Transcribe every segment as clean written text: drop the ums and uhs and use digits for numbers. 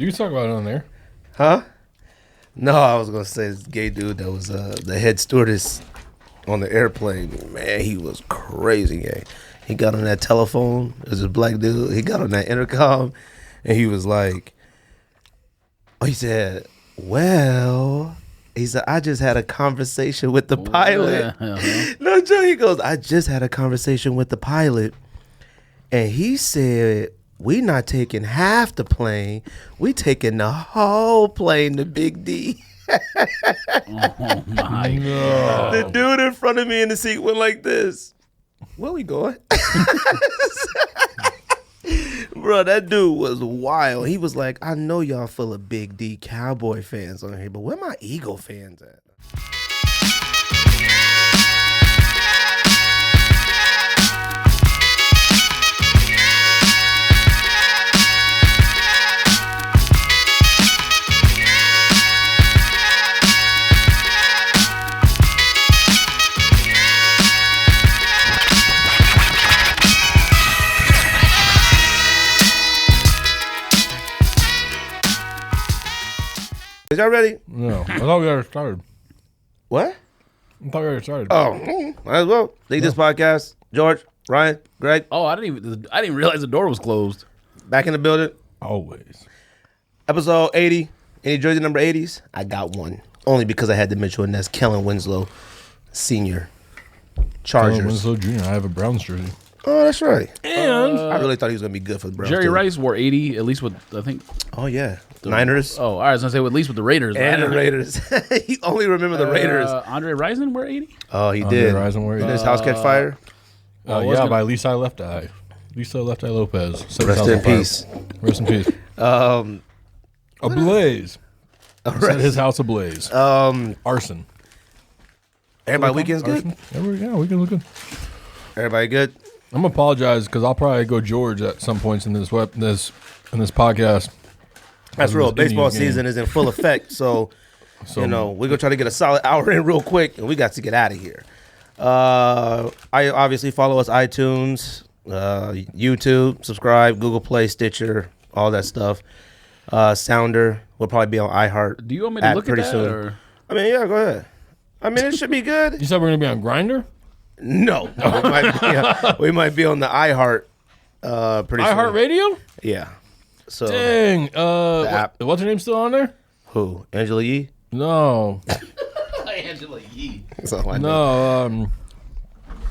You can talk about it on there. Huh? No, I was going to say this gay dude that was the head stewardess on the airplane. Man, he was crazy gay. He got on that telephone. It was a black dude. He got on that intercom, and he was like, he said, well, he said, I just had a conversation with the pilot. No joke. He goes, I just had a conversation with the pilot, and he said, we not taking half the plane. We taking the whole plane to Big D. Oh, my God. The dude in front of me in the seat went like this. Where we going? Bro, that dude was wild. He was like, I know y'all full of Big D Cowboy fans on here, but where my Eagle fans at? Is y'all ready? No. I thought we already started. What? I thought we already started. Oh, might as well. Lead this podcast. George, Ryan, Greg, Oh, I didn't even realize the door was closed. back in the building. Always. Episode 80. Any jersey number 80s? I got one. Only because I had to mention, and that's Kellen Winslow, Senior. Chargers. Winslow Jr. I have a Browns jersey. Oh, that's right. And I really thought he was going to be good for the Browns. Jerry too. Rice wore 80, at least with, I think. Oh, yeah. Niners. Oh, I was going to say, at least with the Raiders. And the Raiders. He only remember the Raiders. Andre Rison wore 80? Oh, he did. Horizon Did his house catch fire? by Lisa Left Eye. Lisa Left Eye Lopez. Rest in peace. Rest in peace. Ablaze. Set his house ablaze. Arson. Everybody weekend's good? Yeah, weekend was good. Everybody good? I'm gonna apologize because I'll probably go George at some points in this podcast. That's real. This Baseball Indians game. season is in full effect, so we're going to try to get a solid hour in real quick, and we got to get out of here. I obviously follow us iTunes, YouTube, subscribe, Google Play, Stitcher, all that stuff. Sounder will probably be on iHeart. Do you want me to look at pretty that? soon. Or? I mean, yeah, go ahead. I mean, it should be good. You said we're gonna be on Grindr. No, we might be on the iHeart pretty soon. iHeart Radio. Yeah. So Dang. app. What's her name still on there? who? Angela Yee? No. Angela Yee. Something like that. No.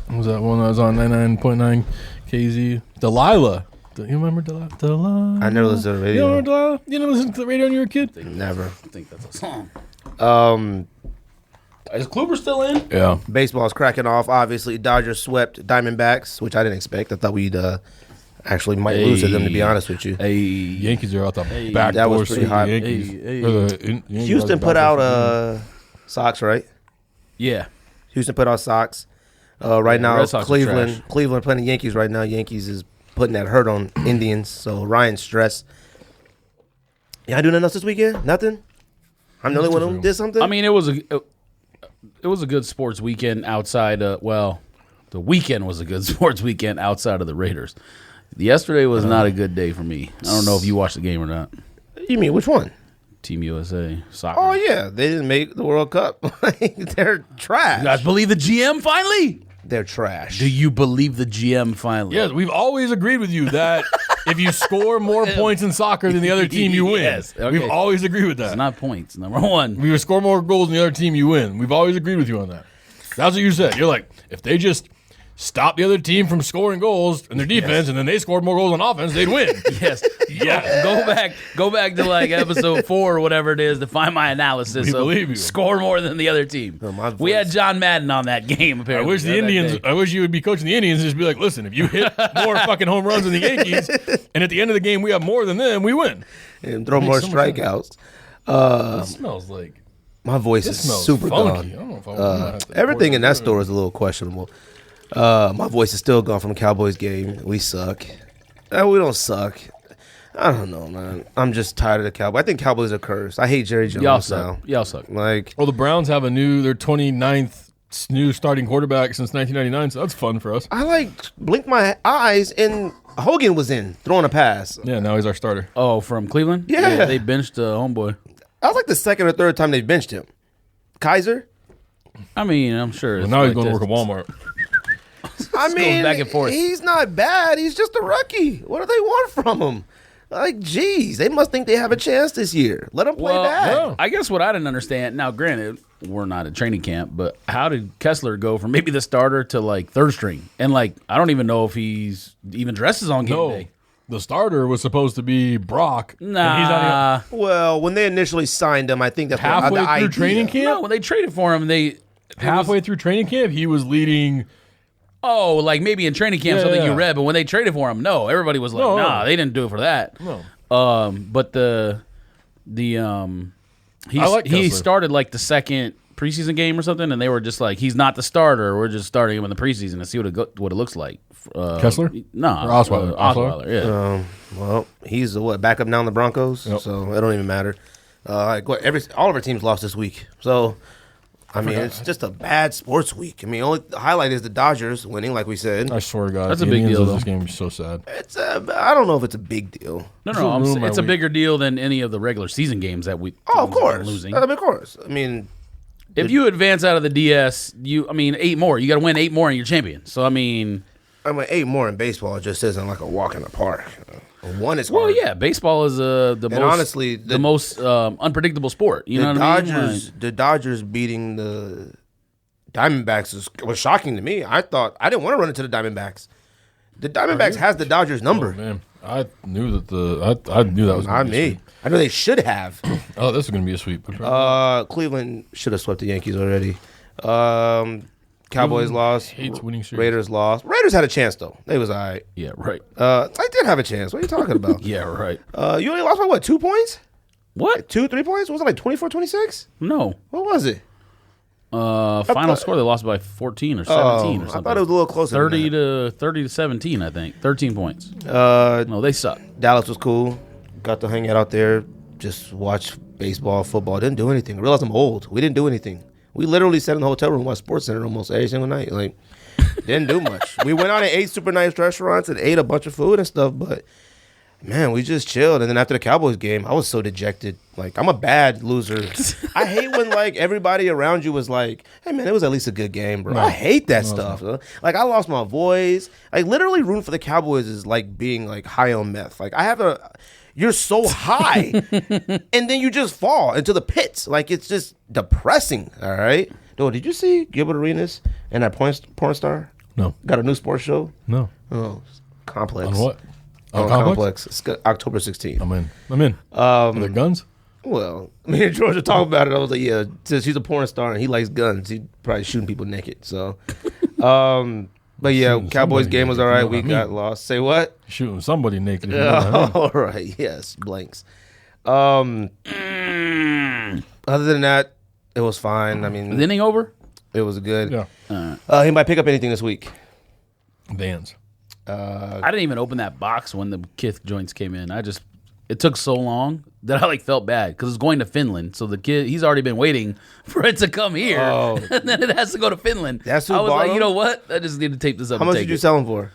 What was that one that was on 99.9 KZ? Delilah. Do you remember Delilah? I never listened to the radio. You remember Delilah? You never listened to the radio when you were a kid? Never. I think that's a song. Is Kluber still in? Yeah. Baseball's cracking off. Obviously, Dodgers swept Diamondbacks, which I didn't expect. I thought we'd actually might lose to them, to be honest with you. Hey. Yankees are out the back That door. was pretty so the hot. Yankees, Hey. or the Yankees Houston are the put back door. out Sox, right? Yeah. Houston put out Sox. Right now, Red Sox are Cleveland playing the Yankees right now. Yankees is putting that hurt on Indians, so Ryan's stressed. Y'all do nothing else this weekend? Nothing? I'm the only one who did something? I mean, it was a good sports weekend outside. The weekend was a good sports weekend outside of the Raiders. Yesterday was not a good day for me. I don't know if you watched the game or not. You mean which one? Team USA soccer. Oh, yeah. They didn't make the World Cup. They're trash. You guys believe the GM finally? They're trash. Do you believe the GM finally? Yes, we've always agreed with you that if you score more points in soccer than the other team, you win. Yes, okay. We've always agreed with It's that. not points. Number one. If you score more goals than the other team, you win. We've always agreed with you on that. That's what you said. You're like, if they just stop the other team from scoring goals in their defense, and then they scored more goals on offense, they'd win. Yes. Yeah. Go back to like episode 4 or whatever it is to find my analysis. We So believe you. score more than the other team. my We had voice. John Madden on that game. I Apparently, wish the Indians. I wish you would be coaching the Indians and just be like, listen, if you hit more fucking home runs than the Yankees, and at the end of the game we have more than them, we win. And throw more so much strikeouts. It smells like My voice it is smells super funky. I gone. don't know if I want to Everything in that store is a little questionable. My voice is still gone from the Cowboys game. We suck. We don't suck. I don't know, man. I'm just tired of the Cowboys. I think Cowboys are cursed. I hate Jerry Jones Y'all now. suck. Y'all suck. Like, Well, the Browns have they're 29th new starting quarterback since 1999, so that's fun for us. I blinked my eyes and Hogan was in throwing a pass. Yeah, now he's our starter. Oh, from Cleveland? Yeah. They benched homeboy. That was like the second or third time they benched him. Kaiser. I mean, I'm sure. Well, now he's going to work at Walmart. I mean, back and forth. he's not bad. He's just a rookie. What do they want from him? Like, geez, they must think they have a chance this year. Let him play bad. yeah. I guess what I didn't understand. Now, granted, we're not at training camp, but how did Kessler go from maybe the starter to like third string? And like, I don't even know if he's even dresses on game No, day. the starter was supposed to be Brock. and he's not even- Well, when they initially signed him, I think that's halfway the through idea. training camp. No, when they traded for him, Halfway through training camp, he was leading. Oh, like maybe in training camp, Yeah, something yeah. you read, but when they traded for him, no, everybody was like, No, nah, no. they didn't do it for that. No. But he like he Kessler. started like the second preseason game or something, and they were just like, he's not the starter. We're just starting him in the preseason to see what it looks like. Kessler? No, Or Osweiler? Osweiler, yeah. Well, he's backup now in the Broncos, Yep. so it don't even matter. All of our teams lost this week, so I mean it's just a bad sports week. I mean, only the highlight is the Dodgers winning, like we said. I swear to God, That's a the big Indians deal, lose This though. game is so sad. I don't know if it's a big deal. No, This will ruin my it's a week. bigger deal than any of the regular season games that we Oh, of teams have been course, losing. of course. I mean, If you advance out of the DS, 8 more. You got to win 8 more and you're champion. So I mean, 8 more in baseball just isn't like a walk in the park. One is well, hard. yeah, baseball is honestly, the most unpredictable sport. You know the what I mean? Dodgers, the Dodgers beating the Diamondbacks was shocking to me. I didn't want to run into the Diamondbacks. The Diamondbacks has the Dodgers number. Oh, man, I knew that I knew that was Not gonna be a me. sweep. I know they should have. Oh, this is going to be a sweep. Cleveland should have swept the Yankees already. Cowboys lost. hates winning series. Raiders lost. Raiders had a chance though. They was all right. Yeah, right. I did have a chance. What are you talking about? Yeah, right. You only lost by what? 2 points? What? 2-3 points? Was it like 24-26? No. What was it? Final score they lost by 14 or 17 or I something. thought it was a little closer. 30 than to 17, I think. 13 points. that. No, they suck. Dallas was cool. Got to hang out there, just watch baseball, football. Didn't do anything. I realized I'm old. We didn't do anything. We literally sat in the hotel room and watched SportsCenter almost every single night. Like, didn't do much. We went out and ate super nice restaurants and ate a bunch of food and stuff, but man, we just chilled. And then after the Cowboys game, I was so dejected. Like, I'm a bad loser. I hate when like everybody around you was like, "Hey man, it was at least a good game, bro." I hate that stuff. Like, I lost my voice. Like, literally rooting for the Cowboys is like being like high on meth. Like, you're so high, and then you just fall into the pits. Like, it's just depressing. All right. Dude, did you see Gilbert Arenas and that porn star? No. Got a new sports show? No. Oh, Complex. On what? On On Complex? Complex. It's October 16th. I'm in. Are there guns? Well, me and George were talking about it. I was like, yeah, since he's a porn star and he likes guns, he's probably shooting people naked. So, but yeah, Shooting Cowboys somebody game was naked, all right. you know We what I got mean? lost. Say what? Shooting somebody naked. If you know what I mean. All right. Yes, blanks. Other than that, it was fine. I mean, The inning over? it was good. Yeah. He might pick up anything this week. Vans. I didn't even open that box when the Kith joints came in. It took so long that I like felt bad because it's going to Finland. So the kid, he's already been waiting for it to come here, Oh. and then it has to go to Finland. That's who I was bought like, them? you know what? I just need to tape this up. How and much take did you it. sell them for?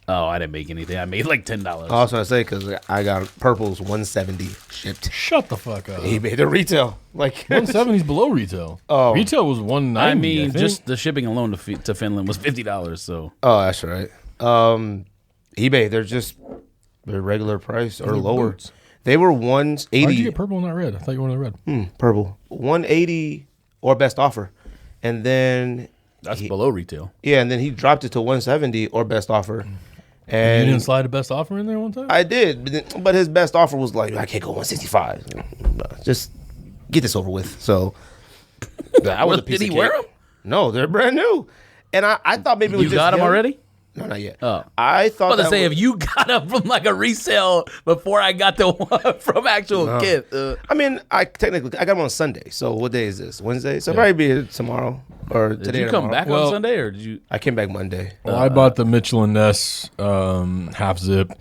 Oh, I didn't make anything. I made like $10. I was going to say, because I got purples 170 shipped. Shut the fuck up. eBay, the retail. Like, 170 is below retail. Oh. Retail was 190. I mean, think. just the shipping alone to Finland was $50. So oh, that's right. eBay, they're regular price or They're lower. boots. They were Why'd you 180 get purple and not red? I thought you wanted red. purple, 180 or best offer, and then that's below retail. and then he dropped it to 170 or best offer, You and didn't slide a best offer in there one time? I did, but his best offer was like, I can't go 165. Just get this over with. So that was a piece Did he of wear cake. them? No, they're brand new, and I thought maybe it was You just got them him. already? No, not yet. Oh. I thought I was that to say, was- if you got them from like a resale before I got the one from actual Kith. I mean, I got them on Sunday. So what day is this? Wednesday. So probably be tomorrow or Did today. you or come tomorrow. back Well- on Sunday or did you? I came back Monday. Well, I bought the Mitchell and Ness half zip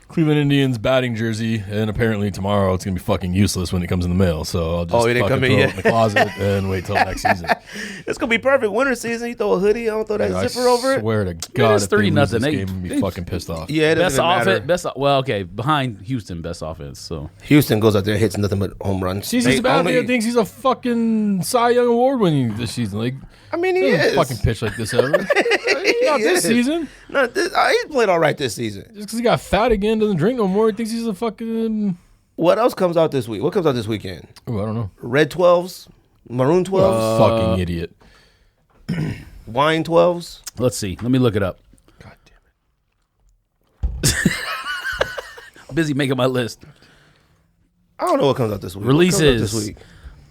Cleveland Indians batting jersey, and apparently tomorrow it's gonna be fucking useless when it comes in the mail. So I'll just it didn't fucking come in throw it yet? in the closet and wait till next season. It's gonna be perfect. Winter season. You throw a hoodie on, throw that zipper over it. I swear to God, it's if they lose 3-0. this game, I'm be fucking pissed off. Yeah, it Best doesn't matter. offense. Behind Houston, best offense. So Houston goes out there and hits nothing but home runs. CC They Sabathia only- thinks he's a fucking Cy Young Award winning this season. Like, I mean, he he doesn't is. fucking pitch like this ever. Not this is. season. No, he played all right this season. Just because he got fat again, doesn't drink no more. He thinks he's a fucking. What else comes out this week? What comes out this weekend? Oh, I don't know. Red 12s, maroon 12s, Fucking idiot. wine 12s. let's see. Let me look it up. God damn it. Busy making my list. I don't know what comes out this week. What comes out Releases. this week.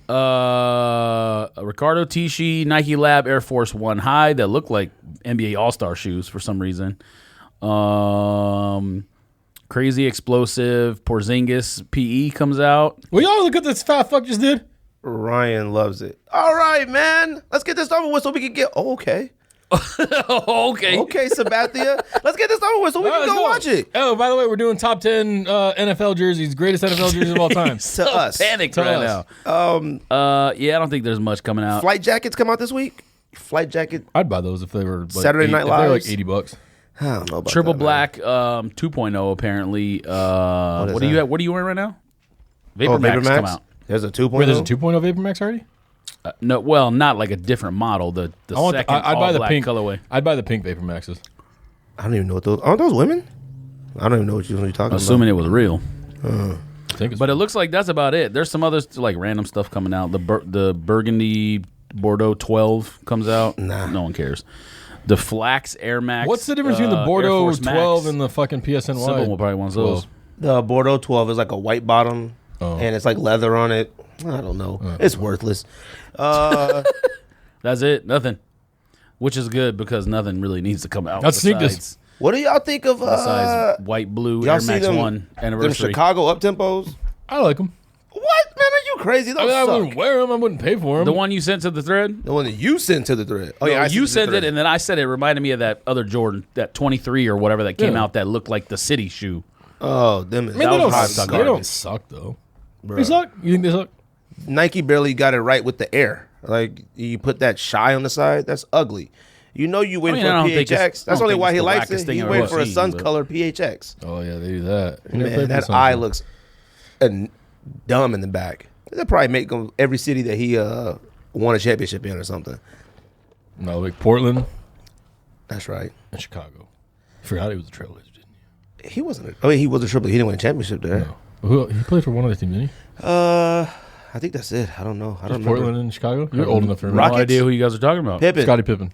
Ricardo Tisci Nike Lab Air Force One High that look like NBA All-Star shoes for some reason. Crazy Explosive Porzingis PE comes out. Will y'all look at this fat fuck just did? Ryan loves it. All right, man. Let's get this over with so we can get. Oh, okay. Okay. Okay, Sabathia. Let's get this over with so we can go watch it. Oh, by the way, we're doing top 10 NFL jerseys, greatest NFL jerseys of all time. To us. Panicked To right us. now. Yeah, I don't think there's much coming out. Flight jackets come out this week. Flight jacket. I'd buy those if they were like Saturday Night if they were like Lives? $80. I don't know about Triple that, Black 2.0 apparently. What are you that? at? What are you wearing right now? Man. Vapor Oh, Max Vapor Max. come out. There's a 2.0. Wait, there's a 2.0 Vapor Max already? No, well, not like a different model. The I want second I'd buy the all-black pink colorway. I'd buy the pink Vapor Maxes. I don't even know what those. Aren't those women? I don't even know what you're talking Assuming it was real. I think it's But it looks like that's about it. There's some other like random stuff coming out. The Burgundy Bordeaux 12 comes out. Nah. No one cares. The Flax Air Max. What's the difference between the Air Bordeaux Force 12 Max? and the fucking PSNY? Sybil will probably want those. The Bordeaux 12 is like a white bottom, Oh. and it's like leather on it. I don't know. It's worthless. That's it. Nothing. Which is good because nothing really needs to come out. That's sneak this. besides- What do y'all think of Besides white, blue, y'all Air see Max them, 1 them anniversary. Chicago up tempos? I like them. What, man? Are you crazy? Those I mean, I suck. wouldn't wear them. I wouldn't pay for them. The one you sent to the thread? The one that you sent to the thread. Oh yeah, I you sent sent it, and then I said it reminded me of that other Jordan, that 23 or whatever that came Yeah. out that looked like the city shoe. oh, them. I mean, That they was don't, hot suck. garbage. They don't suck, though. Bruh. They suck? You think they suck? Nike barely got it right with the air. Like you put that shy on the side, that's ugly. You know you waiting I don't for think PHX. it's- I That's don't only think why it's he the likes wackest it. thing He's I've waiting ever for a seen, Suns but- color PHX. Oh, yeah, they do that. You never Man, played for that the eye Suns, looks dumb in the back. They'll probably make him every city that he won a championship in or something. No, like Portland That's right. and Chicago. I forgot he was a Trailblazer, didn't He wasn't. He was a triple. He didn't win a championship there. you? No. He played for one other team, didn't he? I think that's it. I don't know. I don't Just remember. Portland and Chicago? You're old enough to remember. No idea who you guys are talking about. Pippen. Scottie Pippen.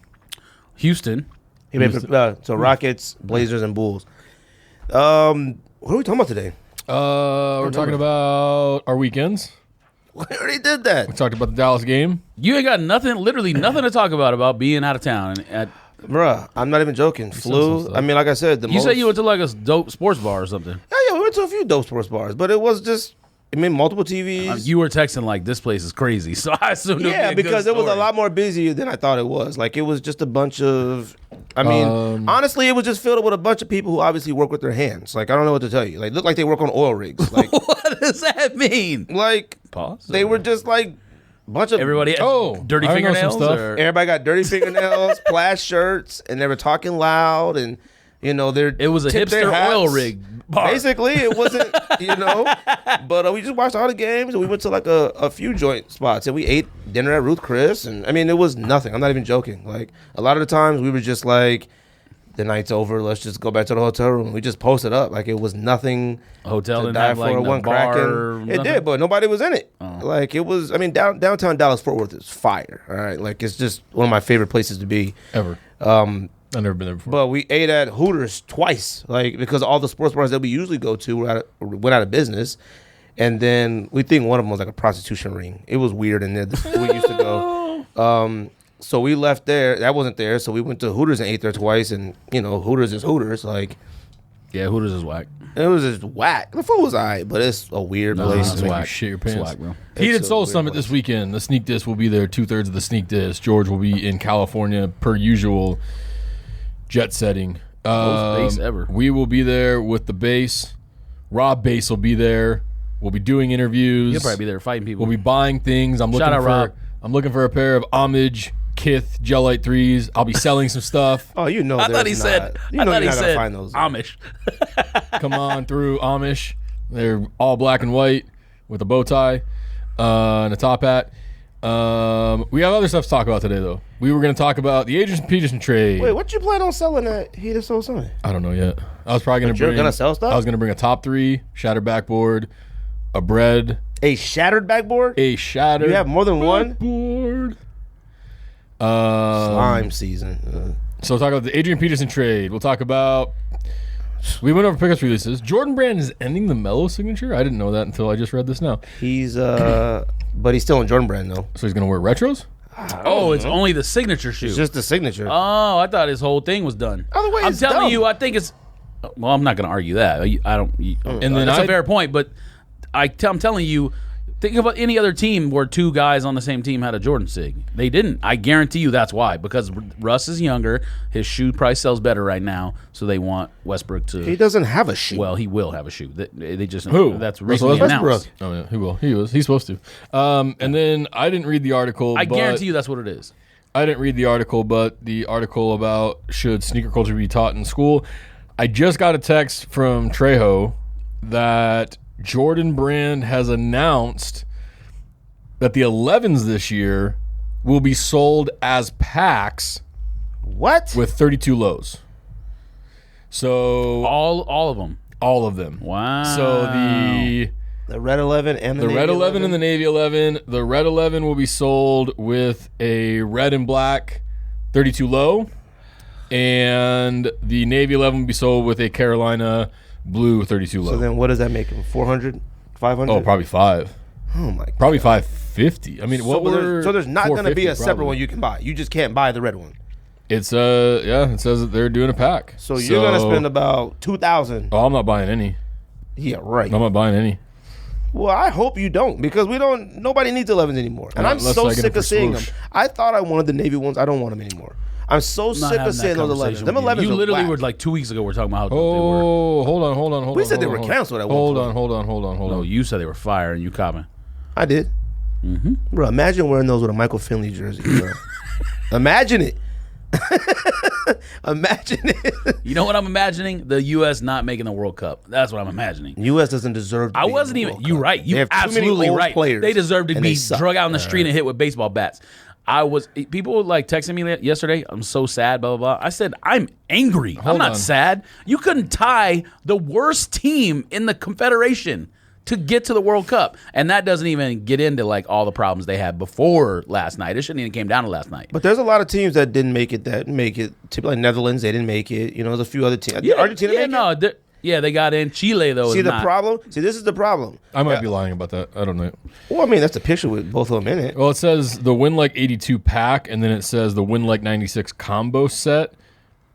Houston. He made, so Rockets, Blazers, and Bulls. What are we talking about today? We're talking about our weekends. We already did that. We talked about the Dallas game. You ain't got nothing, literally nothing to talk about being out of town. Bruh, I'm not even joking. some Flu. stuff. I mean, like I said, You said you went to like a dope sports bar or something. Yeah, we went to a few dope sports bars, but it was just, I mean, multiple TVs. You were texting like, this place is crazy. So I assumed Yeah, because it was a lot more busy than I thought it was. Like, it was just a bunch of, I mean, honestly, it was just filled up with a bunch of people who obviously work with their hands. Like, I don't know what to tell you. Like, look like they work on oil rigs. Like, What does that mean? like Pause. they were just like bunch of Everybody had Oh, dirty I know some fingernails? stuff. Or? Everybody got dirty fingernails, plaid shirts, and they were talking loud, and you know they're It was a tipped their hipster oil hats. rig bar. Basically, it wasn't, but we just watched all the games, and we went to like a few joint spots, and we ate dinner at Ruth Chris, and I mean, it was nothing. I'm not even joking. Like a lot of the times, we were just like, the night's over, let's just go back to the hotel room. We just posted up, like it was nothing. A hotel to didn't die have like for. no One bar. cracking. It nothing? did, but nobody was in it. Like it was. I mean, downtown Dallas Fort Worth is fire. All right, like it's just one of my favorite places to be. Ever. I've never been there before. But we ate at Hooters twice, like because all the sports bars that we usually go to went out of business, and then we think one of them was like a prostitution ring. It was weird, and we used to go. So we left there. That wasn't there. So we went to Hooters and ate there twice, and Hooters is Hooters. Like Yeah, Hooters is whack. it was just whack. The food was alright, but it's a weird place. it's whack. Shit your It's pants. whack, bro. Heated It's a Soul weird Summit place. this weekend. The Sneak Disc will be there. 2/3 of the Sneak Disc. George will be in California per usual, jet setting. Most bass ever. We will be there with the bass. Rob Bass will be there. We'll be doing interviews. He'll probably be there fighting people. We'll be buying things. I'm Shout out, Rob. looking for a pair of Homage Kith Gel Light 3s. I'll be selling some stuff. Oh, you know, I thought he said. I thought he said find those Amish. Come on through Amish. They're all black and white with a bow tie and a top hat. We have other stuff to talk about today, though. We were going to talk about the Adrian Peterson trade. Wait, what you plan on selling at Heat of Soul Sunday? I don't know yet. I was probably going to You're bring. gonna sell stuff? I was going to bring a top 3, shattered backboard, a bread, A shattered backboard? a shattered. You have more than one? backboard. Slime season. So we'll talk about the Adrian Peterson trade. We'll talk about. We went over pickups releases. Jordan Brand is ending the Melo signature. I didn't know that until I just read this now. He's but he's still in Jordan Brand though. So he's going to wear retros. Oh, it's only the signature shoe. It's just the signature. Oh, I thought his whole thing was done. Otherwise, I'm it's telling dumb. you, I think it's. Well, I'm not going to argue that. I don't. And then that's I- a fair point, but I'm telling you, think about any other team where 2 guys on the same team had a Jordan sig. They didn't. I guarantee you that's why. Because Russ is younger, his shoe price sells better right now, so they want Westbrook to. He doesn't have a shoe. Well, he will have a shoe. They just Who? That's Russell recently Westbrook? announced. Oh yeah, he will. He's supposed to. And then I didn't read the article. I but guarantee you that's what it is. I didn't read the article, but the article about should sneaker culture be taught in school. I just got a text from Trejo that Jordan Brand has announced that the 11s this year will be sold as packs What? with 32 lows. So All of them. all of them. Wow. So The red 11 and the the Navy red 11 and the Navy 11. The red 11 will be sold with a red and black 32 low, and the Navy 11 will be sold with a Carolina blue 32 low. So then what does that make him? 400? 500? Oh, probably 5. Oh my god. Probably 550. I mean, what were So there's not going to be a 450 separate probably. one you can buy. You just can't buy the red one. It's yeah, it says that they're doing a pack. So you're going to spend about 2,000. Oh, I'm not buying any. Yeah, right. I'm not buying any. Well, I hope you don't because nobody needs 11s anymore. And I'm Unless so I get sick them of for seeing them. swoosh. I thought I wanted the Navy ones. I don't want them anymore. I'm so sick of seeing those 11s. Them 11s You are literally whack. were like 2 weeks ago. We're talking about how dope they were. Oh, hold on. We said they were canceled at one Hold point. on. No, you said they were fire, and you comment. I did. Mm-hmm. Bro, imagine wearing those with a Michael Finley jersey. Bro. Imagine it. Imagine it. You know what I'm imagining? The U.S. not making the World Cup. That's what I'm imagining. U.S. doesn't deserve to I be in wasn't the even. World You Cup. right. They You have too many absolutely old right. players, They deserve to and be they suck. drug out in the street and hit with baseball bats. People were like texting me yesterday. I'm so sad. Blah blah blah. I said I'm angry. I'm not on. sad. You couldn't tie the worst team in the Confederation to get to the World Cup, and that doesn't even get into like all the problems they had before last night. It shouldn't even came down to last night. But there's a lot of teams that didn't make it. Typically like Netherlands, they didn't make it. You know, there's a few other teams. Did Argentina make it? They got in. Chile though. See is the not. problem? See, this is the problem. I might be lying about that. I don't know. Well, I mean, that's the picture with both of them in it. Well, it says the Win Like 82 pack, and then it says the Win Like 96 combo set.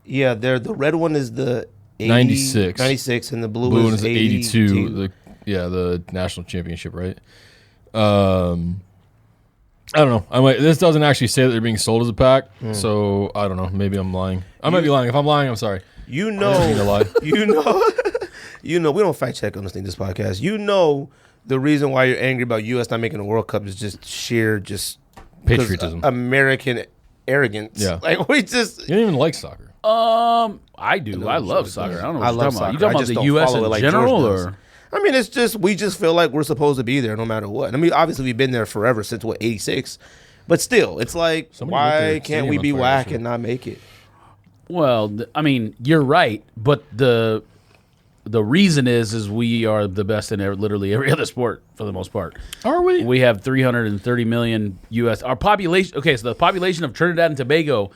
Yeah, the red one is the 80, 96. 96, and the blue, Blue one is is 82. The national championship, right? I don't know. This doesn't actually say that they're being sold as a pack, so I don't know. Maybe I'm lying. I might be lying. If I'm lying, I'm sorry. You I didn't mean to know, lie. you know. We don't fact check on this podcast. You know, the reason why you're angry about U.S. not making the World Cup is just sheer Patriotism. American arrogance. Yeah. Like we just. You don't even like soccer. I do. I love soccer. I don't know what I you're love talking about. soccer. You talking I about just the don't U.S. follow it in like general, George does. or? I mean, it's just we just feel like we're supposed to be there no matter what. I mean, obviously we've been there forever since 86, but still, it's like Somebody lit why their can't stadium we on be fire whack yesterday. and not make it? Well, I mean, you're right, but the reason is we are the best in literally every other sport for the most part. Are we? We have 330 million U.S. Our population. Okay, so the population of Trinidad and Tobago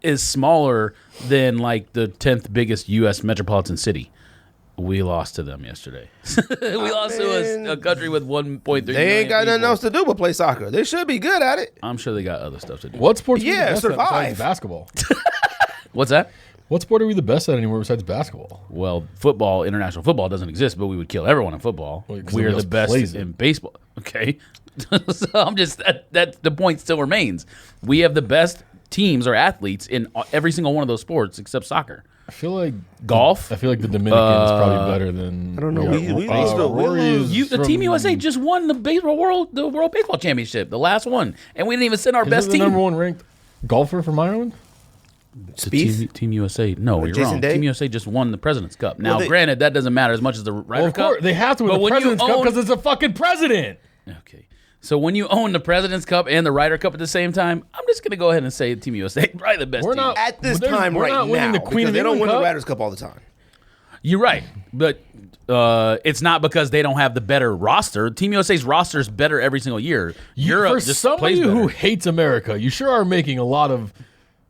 is smaller than like the 10th biggest U.S. metropolitan city. We lost to them yesterday. We lost to a country with 1.3 They ain't got million nothing people. else to do but play soccer. They should be good at it. I'm sure they got other stuff to do. What sports? are we Yeah, the best at survive. besides basketball. What's that? What sport are we the best at anymore besides basketball? Well, football, international football doesn't exist, but we would kill everyone in football. Well, 'cause We're nobody the else plays best it. in baseball. Okay. So I'm just, that the point still remains. We have the best teams or athletes in every single one of those sports except soccer. I feel like Golf. I feel like the Dominican is probably better than. I don't know. Rory is The Team USA just won the World Baseball Championship, the last one, and we didn't even send our best the team. number one ranked golfer from Ireland. Team USA. No, you're wrong. Day? Team USA just won the President's Cup. Now, Well, granted, that doesn't matter as much as the Ryder Well, of Cup. course, they have to win But the when you President's Cup own- because it's a fucking president. Okay. So when you own the President's Cup and the Ryder Cup at the same time, I'm just going to go ahead and say Team USA probably the best We're team. not- At this We're time not right winning now, the Queen because of they don't England win the Cup. Ryder Cup all the time. You're right, but it's not because they don't have the better roster. Team USA's roster is better every single year. Europe For just somebody plays better. who hates America, you sure are making a lot of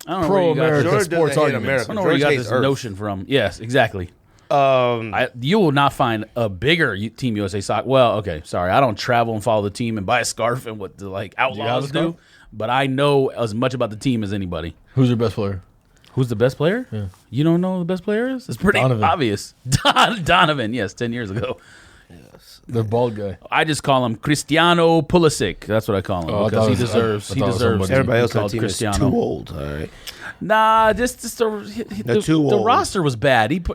I don't know where you got pro-America this- George doesn't sports hate arguments. America. I don't know where you George got hates this Earth. notion from. Yes, exactly. Um, You will not find a bigger Team USA soccer. Well, okay, sorry, I don't travel and follow the team and buy a scarf and what the Outlaws a scarf? do. But I know as much about the team as anybody. Who's your best player? Who's the best player? Yeah. You don't know who the best player is? It's pretty Donovan. obvious. Donovan, yes, 10 years ago. The bald guy. I just call him Cristiano Pulisic. That's what I call him Oh, I because thought he it was- deserves. I He thought it was deserves. somebody- to be everybody else on the called team Cristiano. is too old. All right. Nah, just the too the old. roster was bad.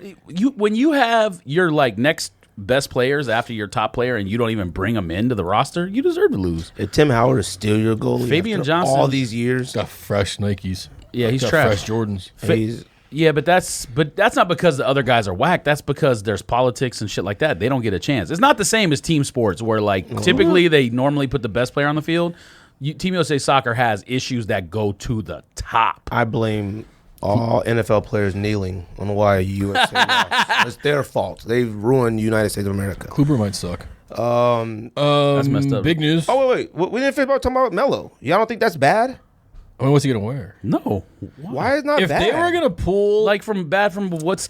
When you have your next best players after your top player and you don't even bring them into the roster, you deserve to lose. If Tim Howard is still your goalie, Fabian after Johnson- all these years, Got fresh Nikes. Yeah, he's Got trash. fresh Jordans. he's Yeah, but that's not because the other guys are whack. That's because there's politics and shit like that. They don't get a chance. It's not the same as team sports where typically they normally put the best player on the field. Team USA Soccer has issues that go to the top. I blame all NFL players kneeling on why USA lost. It's their fault. They've ruined the United States of America. Kluber might suck. That's messed up. Big news. Oh, wait. We didn't finish about talking about Melo. Y'all don't think that's bad? I mean, what's he gonna wear? No. Why is it not If bad? they were gonna pull, From what's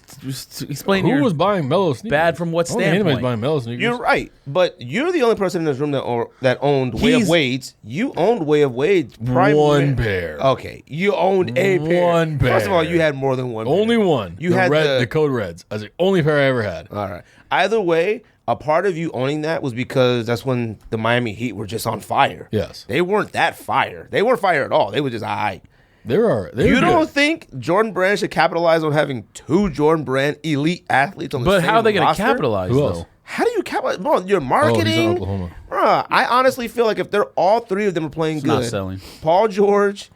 explain who your was buying Melo sneakers? bad from what I don't think anybody's standpoint? buying Melo sneakers. You're right, but you're the only person in this room that owned Way of Wade's. You owned Way of Wade's. One pair. Okay, you owned a pair. One pair. First of all, you had more than one. Only pair. one. You had the code reds. That's the only pair I ever had. All right. Either way, a part of you owning that was because that's when the Miami Heat were just on fire. Yes. They weren't that fire. They weren't fire at all. They were just all right. They were You don't good. think Jordan Brand should capitalize on having two Jordan Brand elite athletes on the But same how are they going to roster? capitalize Who else? though? How do you capitalize? Bro, your Oh, he's marketing. in Oklahoma. Bruh, I honestly feel like if they're all three of them are playing It's good, not selling. Paul George,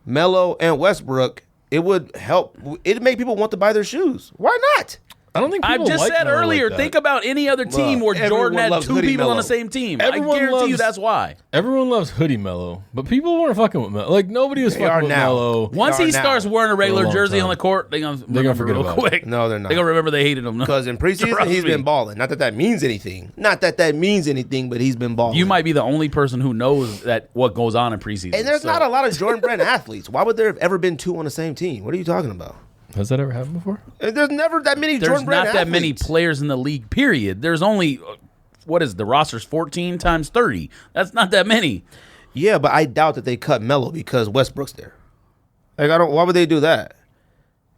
Melo, and Westbrook, it would help. It'd make people want to buy their shoes. Why not? I don't think I people just like said Melo earlier, like that. think about any other team Well, where Jordan everyone had loves two Hoodie people on Melo. the same team. Everyone I guarantee you loves- that's why. Everyone loves Hoodie Melo, but people weren't fucking with Melo. Like nobody was They are fucking with now. Melo. Once he are now. starts wearing a regular long jersey time. on the court, they're gonna forget real about it. quick. No, they're not. They're gonna remember they hated him. Because in preseason, Trust he's me. been balling. Not that that means anything. Not that that means anything, but he's been balling. You might be the only person who knows that what goes on in preseason. And there's So, not a lot of Jordan Brand athletes. Why would there have ever been two on the same team? What are you talking about? Has that ever happened before? There's never that many There's Jordan Brand not that many athletes. players in the league. Period. There's only what is the roster's 14 times 30. That's not that many. Yeah, but I doubt that they cut Melo because Westbrook's there. Like I don't. Why would they do that?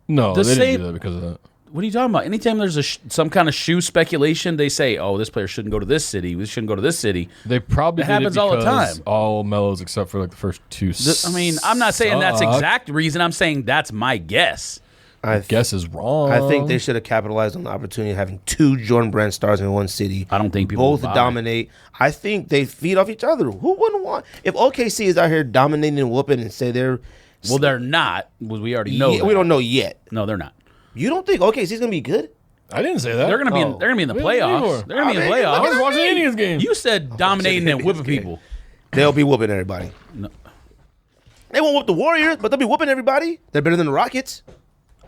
No, The they same- didn't do that because of that. What are you talking about? Anytime there's some kind of shoe speculation, they say, "Oh, this player shouldn't go to this city. We shouldn't go to this city." They probably It did happens it all the because time. all Melos except for like the first two. I mean, I'm not saying that's suck. exact reason. I'm saying that's my guess. I Guess is wrong. I think they should have capitalized on the opportunity of having two Jordan Brand stars in one city. I don't think people both would buy. dominate. I think they feed off each other. Who wouldn't want if OKC is out here dominating and whooping and say they're Well, they're not. Well, we already know. Yeah, we that. don't know yet. No, they're not. You don't think OKC's gonna be good? I didn't say that. They're gonna be. Oh. They're gonna be in the What are you playoffs. for? They're gonna be in the I mean, playoffs. look I was watching the Indians game. You said dominating and whipping game. people. They'll be whooping everybody. They won't whoop the Warriors, but they'll be whooping everybody. They're better than the Rockets.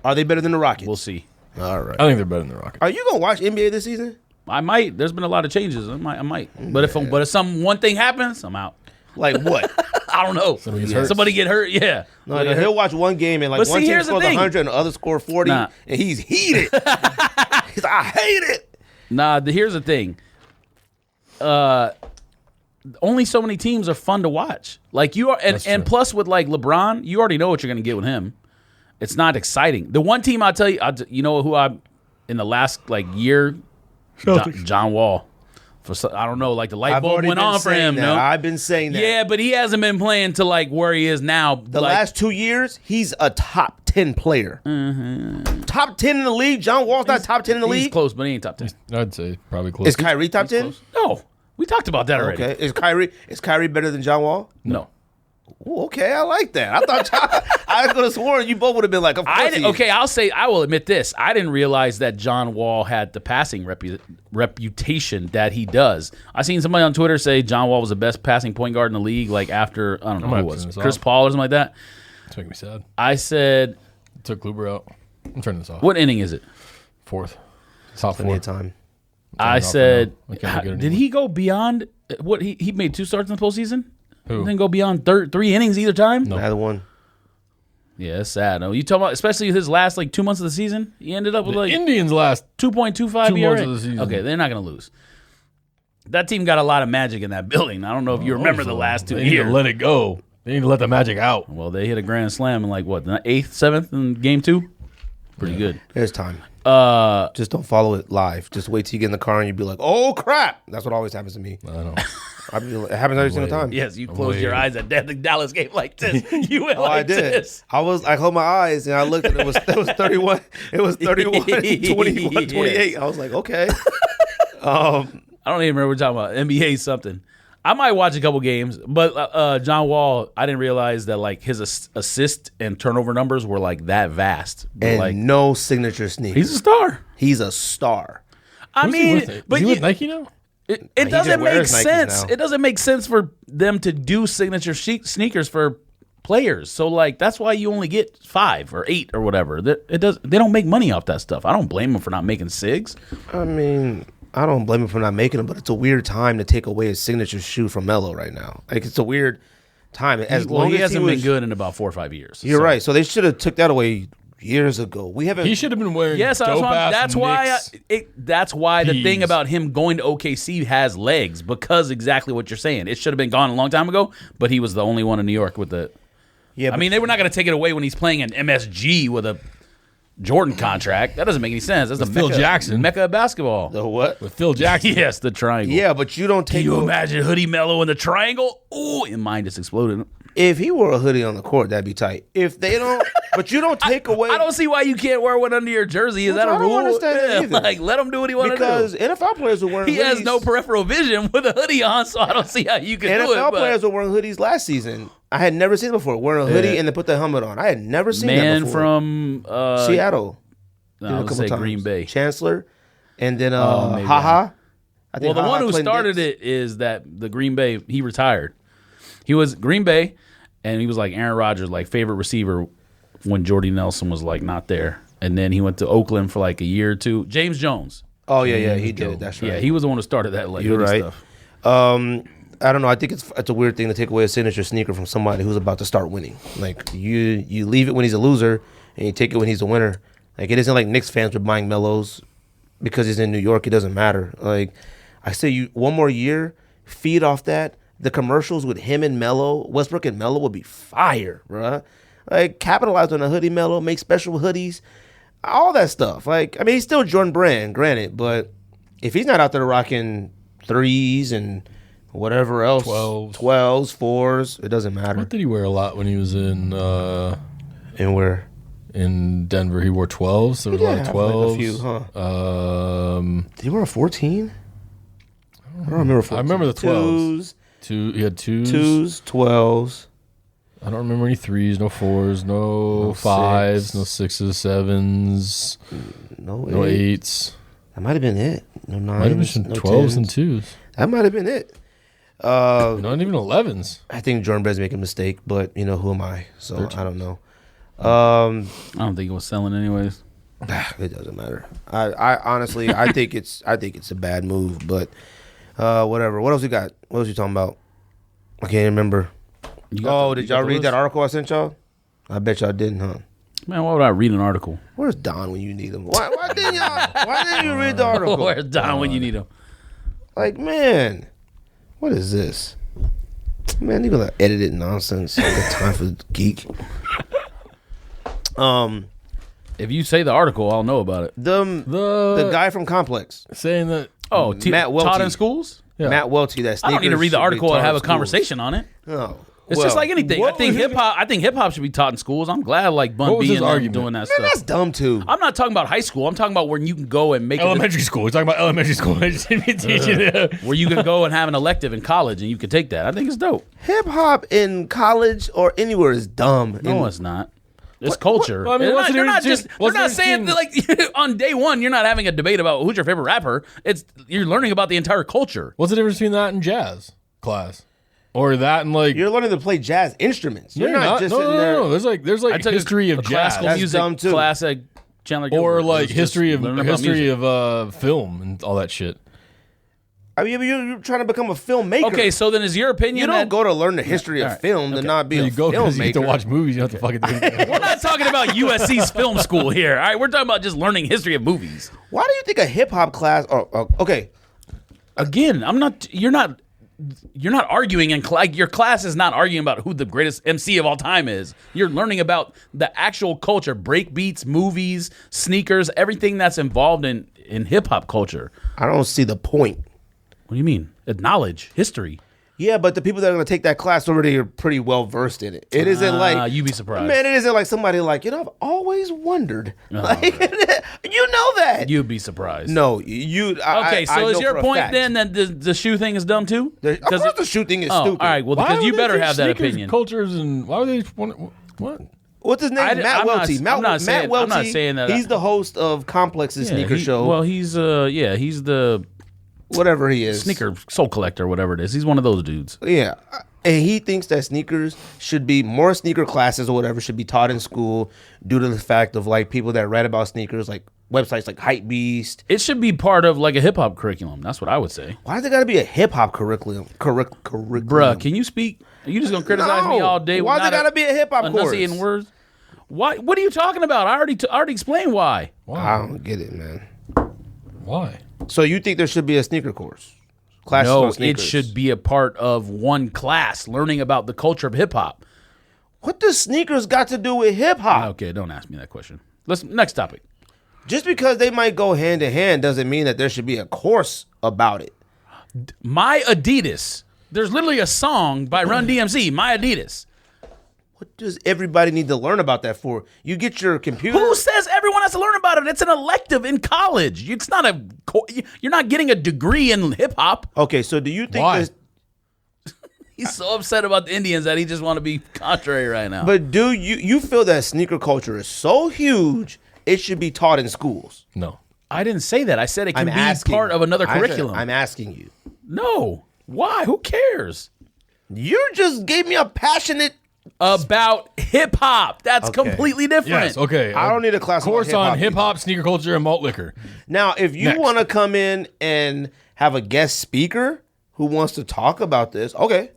Are they better than the Rockets? We'll see. All right. I think they're better than the Rockets. Are you gonna watch NBA this season? I might. There's been a lot of changes. I might. But if one thing happens, I'm out. Like what? I don't know. Somebody gets hurt. Somebody get hurt. Yeah. No, he'll watch one game and like But one see, team here's the scores thing. 100 and the other score 40, Nah. and he's heated. He's like, I hate it. Nah. Here's the thing. Only so many teams are fun to watch. Like you are, and That's true. plus with like LeBron, you already know what you're gonna get with him. It's not exciting. The one team I'll tell you, you know who I in the last like year, John Wall. I don't know, like the light I've bulb already went been on for saying him. that. No, I've been saying that. yeah, but he hasn't been playing to like where he is now. The last 2 years, he's a top 10 player. Mm-hmm. Top 10 in the league. John Wall's not top 10 in the he's league. close, but he ain't top 10. I'd say probably close. Is Kyrie top 10? Close. No, we talked about that already. Okay. Is Kyrie better than John Wall? No. Ooh, okay, I like that. I thought I could have sworn you both would have been like, of course he is. Okay, I will admit this. I didn't realize that John Wall had the passing reputation that he does. I seen somebody on Twitter say John Wall was the best passing point guard in the league, like after, I don't know who it was, Chris Paul or something like that. It's making me sad. I said... Took Kluber out. I'm turning this off. What inning is it? Fourth. Top Plenty four. of time. I said... Did Did he go beyond... What he made 2 starts in the postseason? Who? Didn't go beyond 3 innings either time? No. Neither one. Yeah, it's sad. No, you talking about, especially his last like 2 months of the season, he ended up with like Indians last 2.25 2 ERA. months of the season. Okay, they're not going to lose. That team got a lot of magic in that building. I don't know if you remember the last 2 They need years. to let it go. They need to let the magic out. Well, they hit a grand slam in like what, the 8th, 7th in game 2? Pretty good. There's time. Uh, Just don't follow it live. Just wait till you get in the car and you be like, oh, crap. That's what always happens to me. I know. It happens every single time. yes, you closed your eyes at the Dallas game like this. You went Oh, like I did. this. I hold my eyes and I looked and it was 31. It was 31, 21, 28. I was like, okay. I don't even remember what we're talking about. NBA something. I might watch a couple games, but John Wall, I didn't realize that like his assist and turnover numbers were like that vast. And like no signature sneakers. he's a star. He's a star. I Who's he mean, with? but Is he with Nike now? it He doesn't just make wears Nikes sense. now. It doesn't make sense for them to do signature sneakers for players. So like that's why you only get 5 or 8 or whatever. They don't make money off that stuff. I don't blame them for not making SIGs. I mean, I don't blame him for not making them, but it's a weird time to take away his signature shoe from Melo right now. Like, it's a weird time. As long he as hasn't was, been good in about 4 or 5 years. You're So- right. So they should have took that away years ago. We haven't. He should have been wearing Yes, dope-ass that's why. That's why the thing Peas. about him going to OKC has legs, because exactly what you're saying. It should have been gone a long time ago, but he was the only one in New York with the. Yeah, I mean, they were not going to take it away when he's playing an MSG with a Jordan contract. That doesn't make any sense. That's a Phil Jackson. Mecca of basketball. the what? with Phil Jackson. Yes, the triangle. Yeah, but you don't Can take. you imagine Hoodie Mello in the triangle? Ooh, and mine just exploded. If he wore a hoodie on the court, that'd be tight. If they don't, but you don't take away. I don't see why you can't wear one under your jersey. Is that a I don't rule? understand that Yeah, either. like, let him do what he want to do. because NFL players were wearing. He hoodies. has no peripheral vision with a hoodie on, so I don't see how you can do it. NFL But players were wearing hoodies last season. I had never seen it before. Wearing a hoodie and then put the helmet on. I had never seen that man before. from Seattle. no, Did it I a would couple say times. Green Bay. Chancellor, and then maybe, Haha. I Well, the Ha-Ha one who played started Knicks. it is that the Green Bay. He retired. He was Green Bay, and he was like Aaron Rodgers' like favorite receiver when Jordy Nelson was like not there. And then he went to Oakland for like a year or two. James Jones. Oh yeah, he did it. That's right. Yeah, he was the one who started that like You're hoodie right. stuff. I don't know. I think it's a weird thing to take away a signature sneaker from somebody who's about to start winning. Like you leave it when he's a loser, and you take it when he's a winner. Like, it isn't like Knicks fans were buying Melos because he's in New York. It doesn't matter. Like, I say, you one more year, feed off that. The commercials with him and Melo, Westbrook and Melo, will be fire, bruh. Like, capitalize on a hoodie Melo, make special hoodies, all that stuff. Like, I mean, he's still Jordan Brand, granted, but if he's not out there rocking threes and whatever else, 12s, 4s, it doesn't matter. What did he wear a lot when he was in And where? in Denver? He wore 12s. There was a lot of have 12s. like a few, huh? Did he wear a 14? I don't remember 14. I remember the 12s. He had 2s. 12s. I don't remember any 3s, no 4s, no 5s, no 6s, 7s, No no 8. 8s. That might have been it. No 9s. Might have been some no 12s 10s. and 2s. That might have been it. Not even 11s. I think Jordan Brand's making a mistake, but, you know, who am I? So, I don't know. I don't think it was selling anyways. It doesn't matter. I honestly, I think it's a bad move, but whatever. What else we got? What else you talking about? I can't remember. Did y'all read that article I sent y'all? I bet y'all didn't, huh? Man, why would I read an article? Where's Don when you need him? Why didn't y'all? Why didn't you read the article? Where's Don when you need him? Like, man, what is this? Man, you gonna edit it nonsense. I got time for geek. If you say the article, I'll know about it. The guy from Complex. Saying that Oh, Matt Welty. taught in schools? Yeah. Matt Welty. That I don't need to read the sneakers should be article taught and have in a schools. conversation on it. No. It's just like anything. I what think was his- hip hop. I think hip hop should be taught in schools. I'm glad like Bun What was B his and them argument? doing that Man, stuff. that's dumb too. I'm not talking about high school. I'm talking about when you can go and make Elementary school. We're talking about elementary school. I just didn't be teaching it. where you can go and have an elective in college and you can take that. I think it's dope. Hip hop in college or anywhere is dumb. No, it's not. It's culture. Well, I mean, They're what's not, the they're not difference just. between- They're what's not the difference saying that, like on day one. You're not having a debate about who's your favorite rapper. It's you're learning about the entire culture. What's the difference between that and jazz class, or that and like? You're learning to play jazz instruments. No, You're not just sitting there. no. There's I like took history a of classical jazz, That's music dumb, too. class at Chandler or Gilbert. like It was just history learning about music. of film and all that shit. I mean, you're trying to become a filmmaker. Okay, so then is your opinion You don't that go to learn the history of Alright, film to not be You a go because you get to filmmaker. watch movies. You don't have to fucking do anything. we're not talking about USC's film school here. All right, we're talking about just learning history of movies. Why do you think a hip hop class? Okay, Again, I'm not. You're not arguing, and like your class is not arguing about who the greatest MC of all time is. You're learning about the actual culture, break beats, movies, sneakers, everything that's involved in hip hop culture. I don't see the point. What do you mean? Knowledge, history. Yeah, but the people that are going to take that class already are pretty well versed in it. It isn't like you'd be surprised. Man, it isn't like somebody like I've always wondered. Like you know that. You'd be surprised. No, you. Okay, so is know your for a point fact. then that the shoe thing is dumb too? Of course, the shoe thing is Oh, stupid. all right. Well, Why because you would they better teach have that sneakers, opinion. Cultures and why would they want what? What's his name? I'm Matt not- Welty. I'm Matt not saying- Welty. I'm not saying that- He's the host of Complex's sneaker show. Well, he's he's the whatever he is. sneaker soul collector, whatever it is. He's one of those dudes. Yeah. And he thinks that sneakers should be more sneaker classes or whatever should be taught in school due to the fact of like people that write about sneakers, like websites like Hypebeast. It should be part of like a hip hop curriculum. That's what I would say. Why does it got to be a hip hop curriculum? Curriculum. Bruh, can you speak? Are you just gonna criticize me No. all day? Why with does it not got to be a hip hop course? enunciating words? Why? What are you talking about? I already explained why. I don't get it, man. Why? So you think there should be a sneaker course? Classes No, on it sneakers. should be a part of one class, learning about the culture of hip hop. What does sneakers got to do with hip hop? Okay, don't ask me that question. Let's next topic. Just because they might go hand in hand doesn't mean that there should be a course about it. My Adidas. There's literally a song by Run DMC. My Adidas. What does everybody need to learn about that for? You get your computer. Who says everyone has to learn about it? It's an elective in college. It's not a. You're not getting a degree in hip hop. Okay, so do you think Why? this? He's so upset about the Indians that he just want to be contrary right now. But do you feel that sneaker culture is so huge it should be taught in schools? No. I didn't say that. I said it can I'm be asking. part of another I said- curriculum. I'm asking you. No. Why? Who cares? You just gave me a passionate. About hip hop. That's Okay. completely different. Yes. Okay. I don't need a class course on on hip hop, sneaker culture, and malt liquor. Now, if you Next. want to come in and have a guest speaker who wants to talk about this, okay.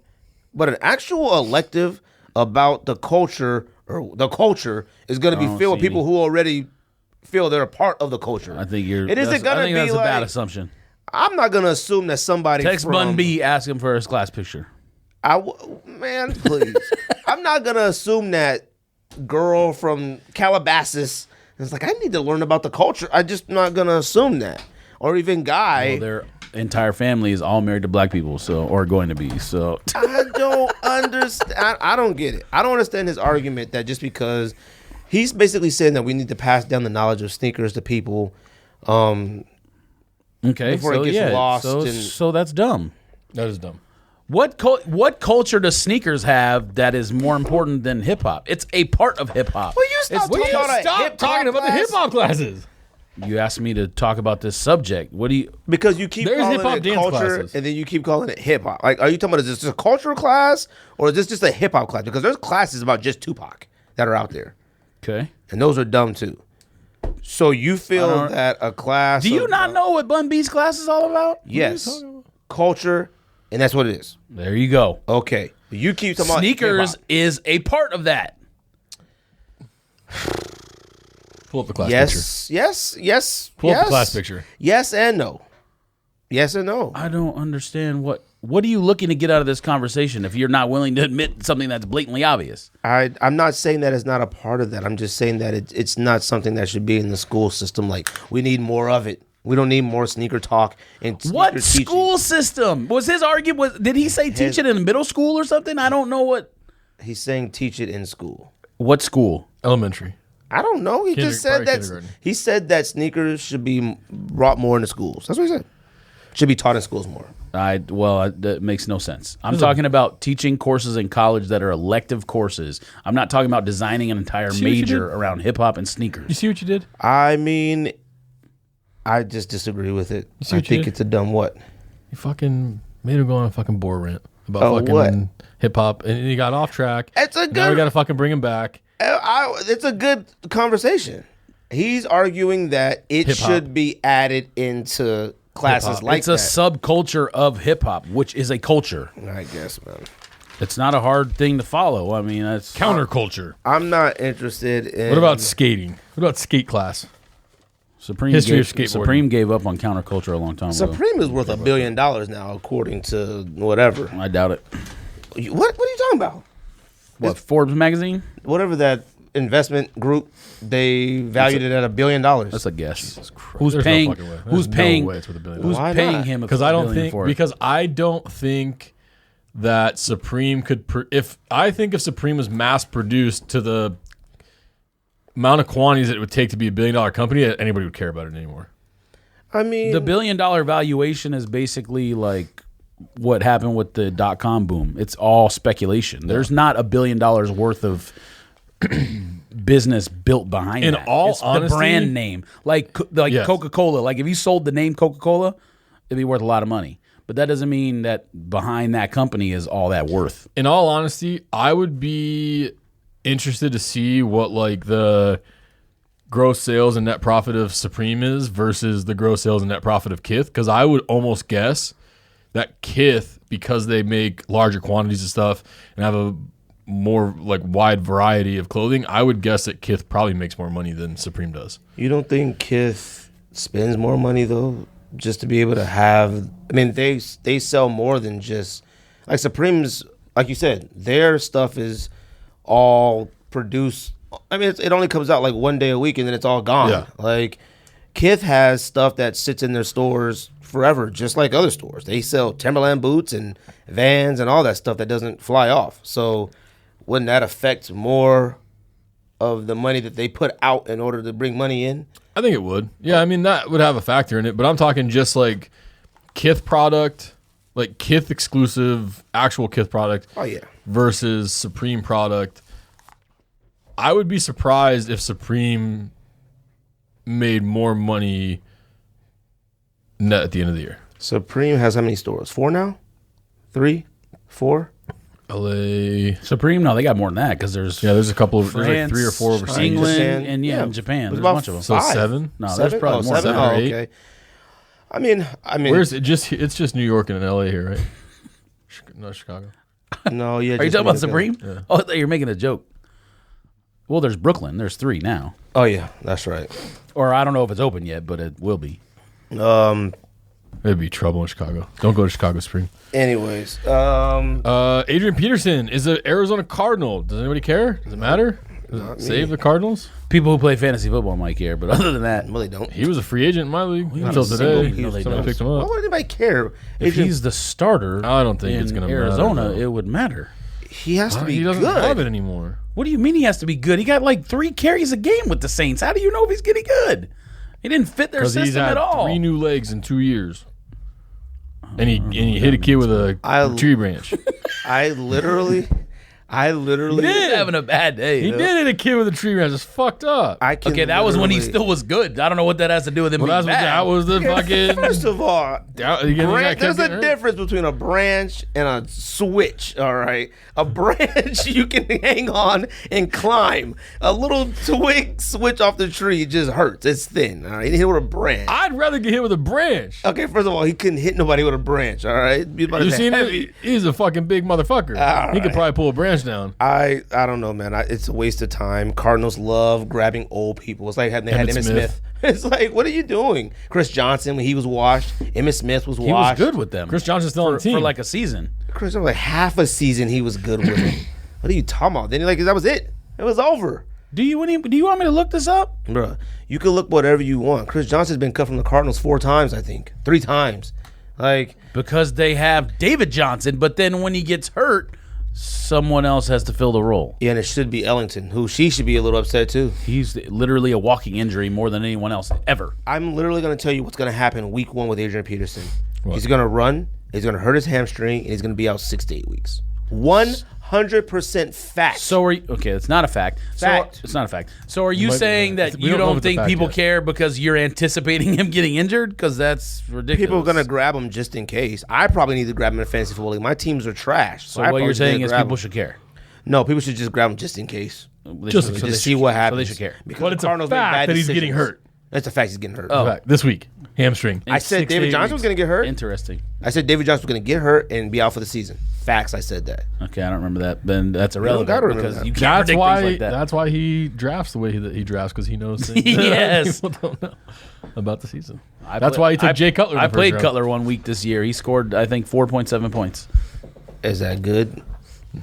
But an actual elective about the culture or the culture is going to be don't filled with see people who already feel they're a part of the culture. I think you're. It isn't that's- going I to think be that's a bad like. assumption. I'm not going to assume that somebody Text from Bun B, ask him for his class picture. Man, please. I'm not going to assume that girl from Calabasas is like, I need to learn about the culture. I'm just not going to assume that. Or even guy. Well, their entire family is all married to black people, so or going to be. So I don't understand. I don't get it. I don't understand his argument that just because he's basically saying that we need to pass down the knowledge of sneakers to people. okay, Before it so gets yeah, lost so, and- so that's dumb. That is dumb. What culture does sneakers have that is more important than hip hop? It's a part of hip hop. Will you stop Will talking you about a stop hip-hop talking about the class? hip hop classes? You asked me to talk about this subject. What do you? Because you keep There's calling hip-hop it dance culture classes. and then you keep calling it hip hop. Like, are you talking about, is this a cultural class or is this just a hip hop class? Because there's classes about just Tupac that are out there. Okay. And those are dumb too. So you feel that a class. Do you of- not know what Bun B's class is all about? Yes. Culture, and that's what it is. There you go. Okay. You keep talking about Sneakers hip-hop. is a part of that. Pull up the class picture. Yes. Pull up yes. the class picture. Yes and no. Yes and no. I don't understand what are you looking to get out of this conversation if you're not willing to admit something that's blatantly obvious? I'm not saying that it's not a part of that. I'm just saying that it's not something that should be in the school system. Like, we need more of it. We don't need more sneaker talk and sneaker What teaching. school system was his argument? Did he say teach it in middle school or something? I don't know what. He's saying teach it in school. What school? Elementary. I don't know. He just said that. He said that sneakers should be brought more into schools. That's what he said. Should be taught in schools more. That makes no sense. I'm talking about teaching courses in college that are elective courses. I'm not talking about designing an entire major around hip hop and sneakers. You see what you did? I mean, I just disagree with it. I think it's a dumb what? You fucking made him go on a fucking bore rant about fucking hip hop, and he got off track. It's a good. Now we got to fucking bring him back. It's a good conversation. He's arguing that it Hip-hop. should be added into classes Hip-hop. like It's a subculture of hip hop, which is a culture. I guess, man. It's not a hard thing to follow. I mean, that's Counterculture. I'm not interested in. What about skating? What about skate class? Supreme. History of skateboarding. Supreme gave up on counterculture a long time ago. Supreme is worth $1 billion now, according to whatever. I doubt it. What are you talking about? What, Forbes magazine? Whatever that investment group, they valued it at $1 billion. That's a guess. Who's There's paying? No fucking way. Who's There's paying? No way it's worth $1 billion. Who's Why paying not? him? Because I don't think that Supreme could. If Supreme was mass produced to the amount of quantities that it would take to be $1 billion company, anybody would care about it anymore. I mean, the $1 billion valuation is basically like what happened with the .com boom. It's all speculation. There's not $1 billion worth of business built behind In that. all It's honesty, the brand name, like Yes. Coca-Cola. Like if you sold the name Coca-Cola, it'd be worth a lot of money. But that doesn't mean that behind that company is all that worth. In all honesty, I would be interested to see what like the gross sales and net profit of Supreme is versus the gross sales and net profit of Kith, because I would almost guess that Kith, because they make larger quantities of stuff and have a more like wide variety of clothing, I would guess that Kith probably makes more money than Supreme does. you don't think Kith spends more money though, just to be able to have? I mean, they sell more than just like Supreme's. Like you said, their stuff is all produced. I mean, it only comes out like one day a week and then it's all gone. Yeah. Like Kith has stuff that sits in their stores forever, just like other stores. They sell Timberland boots and Vans and all that stuff that doesn't fly off. So wouldn't that affect more of the money that they put out in order to bring money in? I think it would. Yeah, I mean, that would have a factor in it, but I'm talking just like Kith product, like Kith exclusive, actual Kith product. Oh, yeah. Versus Supreme product. I would be surprised if Supreme made more money net at the end of the year. Supreme has how many stores? 4 now? 3? 4? LA. Supreme, no, they got more than that because there's a couple of France, there's like 3 or 4 overseas. England, Japan. and in Japan. There's There's a about bunch of them. So 5. 7? No, there's probably more. 7? than that. Oh, 8. okay. I mean, Where's it? It's just New York and LA here, right? Not Chicago. no, yeah. Are you just talking about Supreme? Supreme? Oh, I thought you were making a joke. Well, there's Brooklyn. There's 3 now. Oh, yeah, that's right. Or I don't know if it's open yet, but it will be. It'd be trouble in Chicago. Don't go to Chicago Supreme. Anyways, Adrian Peterson is an Arizona Cardinal. Does anybody care? Does it matter? Does it save the Cardinals? People who play fantasy football might care, but other than that, well, they don't. He was a free agent in my league not until a single today. No, they Somebody don't. picked him Why up. would anybody care? if he's the starter, I don't think in it's gonna Arizona, matter, though. it would matter. He has to be He doesn't good. have it anymore. What do you mean he has to be good? He got like 3 carries a game with the Saints. How do you know if he's getting good? He didn't fit their Because he's system had at all. 3 new legs in 2 years. And he hit a kid with a tree branch. I literally. He's having a bad day. He though. did hit a kid with a tree branch. It's fucked up. Okay, that was when he still was good. I don't know what that has to do with him Well, being bad. that was the fucking. First of all, there's a difference. difference between a branch and a switch, all right? A branch you can hang on and climb. A little twig switch off the tree just hurts. It's thin, all right? He hit with a branch. I'd rather get hit with a branch. Okay, first of all, he couldn't hit nobody with a branch, all right? You seen it? He's a fucking big motherfucker. All He could right. probably pull a branch down. I don't know, man. It's a waste of time. Cardinals love grabbing old people. It's like they had Emmitt Emmitt Smith. Smith. It's like, what are you doing? Chris Johnson, when he was washed. Emmitt Smith was washed. He was good with them. Chris Johnson's still on the team. for like a season. Chris, like half a season he was good with him. What are you talking about? Then that was it. It was over. Do you want me to look this up? Bruh, you can look whatever you want. Chris Johnson's been cut from the Cardinals 4 times, I think. 3 times. Like, because they have David Johnson, but then when he gets hurt, someone else has to fill the role. yeah, and it should be Ellington, who she should be a little upset too. He's literally a walking injury more than anyone else ever. I'm literally going to tell you what's going to happen week 1 with Adrian Peterson. He's going to run, he's going to hurt his hamstring, and he's going to be out 6 to 8 weeks. 100% fact. So are you, okay, it's not a fact. Fact. It's not a fact. So are you might be saying right. that We you don't know don't if it's a think fact people yet. care because you're anticipating him getting injured? Because that's ridiculous. People are going to grab him just in case. I probably need to grab him in a fantasy football league. My teams are trash. So I what probably you're saying need to is grab people him. should care. No, people should just grab him just in case. Just so to they Just see should- what So happens. they should care. Because But the it's a Cardinals make fact bad that he's decisions. getting hurt. That's a fact he's getting hurt. Oh. Fact. This week, hamstring. I said 6 to David 8 Johnson was weeks. going to get hurt. Interesting. I said David Johnson was going to get hurt and be out for the season. Facts, I said that. Okay, I don't remember that. Then that's don't irrelevant gotta remember because that. you can't That's predict why. things like that. That's why he drafts the way that he drafts, because he knows things Yes. that people don't know about the season. I That's play- why he took I- Jay Cutler. In I the first played round. Cutler 1 week this year. He scored, I think, 4.7 points. Is that good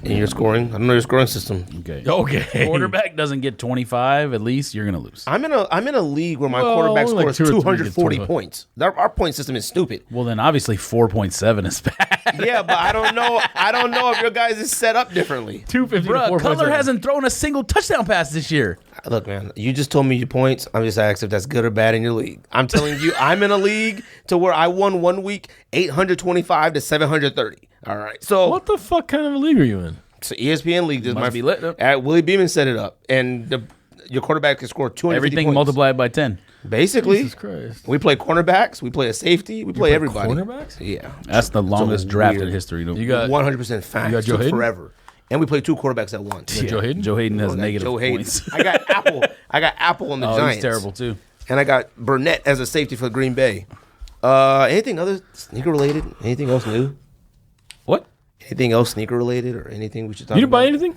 in your scoring? I don't know your scoring system. Okay. Okay. Quarterback doesn't get 25, at least you're gonna lose. I'm in a league where my Well, quarterback only like scores 2 or 3 240 gets 25. points. Our point system is stupid. Well, then obviously 4.7 is bad. Yeah, but I don't know. I don't know if your guys is set up differently. 250 to Bruh, 4.7. Cutler hasn't thrown a single touchdown pass this year. Look, man, you just told me your points. I'm just asking if that's good or bad in your league. I'm telling you, I'm in a league to where I won 1 week 825 to 730. All right, so What the fuck kind of a league are you in? it's an ESPN league. This is Must be lit up. Willie Beeman set it up, and your quarterback can score 250 Everything points. multiplied by 10. Basically, Jesus Christ. we play cornerbacks, we play a safety, we play everybody. Cornerbacks? Yeah, That's the longest draft in weird. history. You got 100% fact. you got Joe Took Hayden? forever, and we play 2 quarterbacks at once. Joe Hayden? Joe Hayden has I got negative Joe Hayden. points. I got Apple. I got Apple on the Oh, Giants. he's terrible too. And I got Burnett as a safety for Green Bay. Anything other sneaker related? Anything else new? What? Anything else sneaker related or anything we should talk You didn't about? buy anything?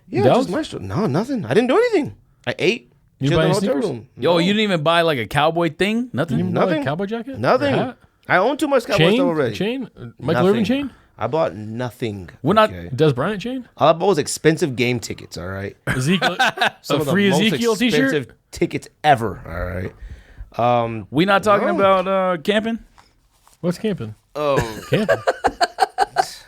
Yeah, Dallas? just my store. No, nothing. I didn't do anything. I ate. You chilled buy in any the hotel sneakers? room. Yo, No. you didn't even buy like a cowboy thing? Nothing? You didn't buy Nothing. a cowboy jacket? Nothing. Or a hat? I own too much Cowboys Chain? stuff already. Chain? Michael Nothing. Irvin chain? I bought nothing. We're not- Des Bryant chain? All I bought was expensive game tickets. All right. Ezekiel, Some a of the free most Ezekiel t-shirt? expensive tickets ever. All right. We not talking No. about camping? What's camping? Oh, Camping.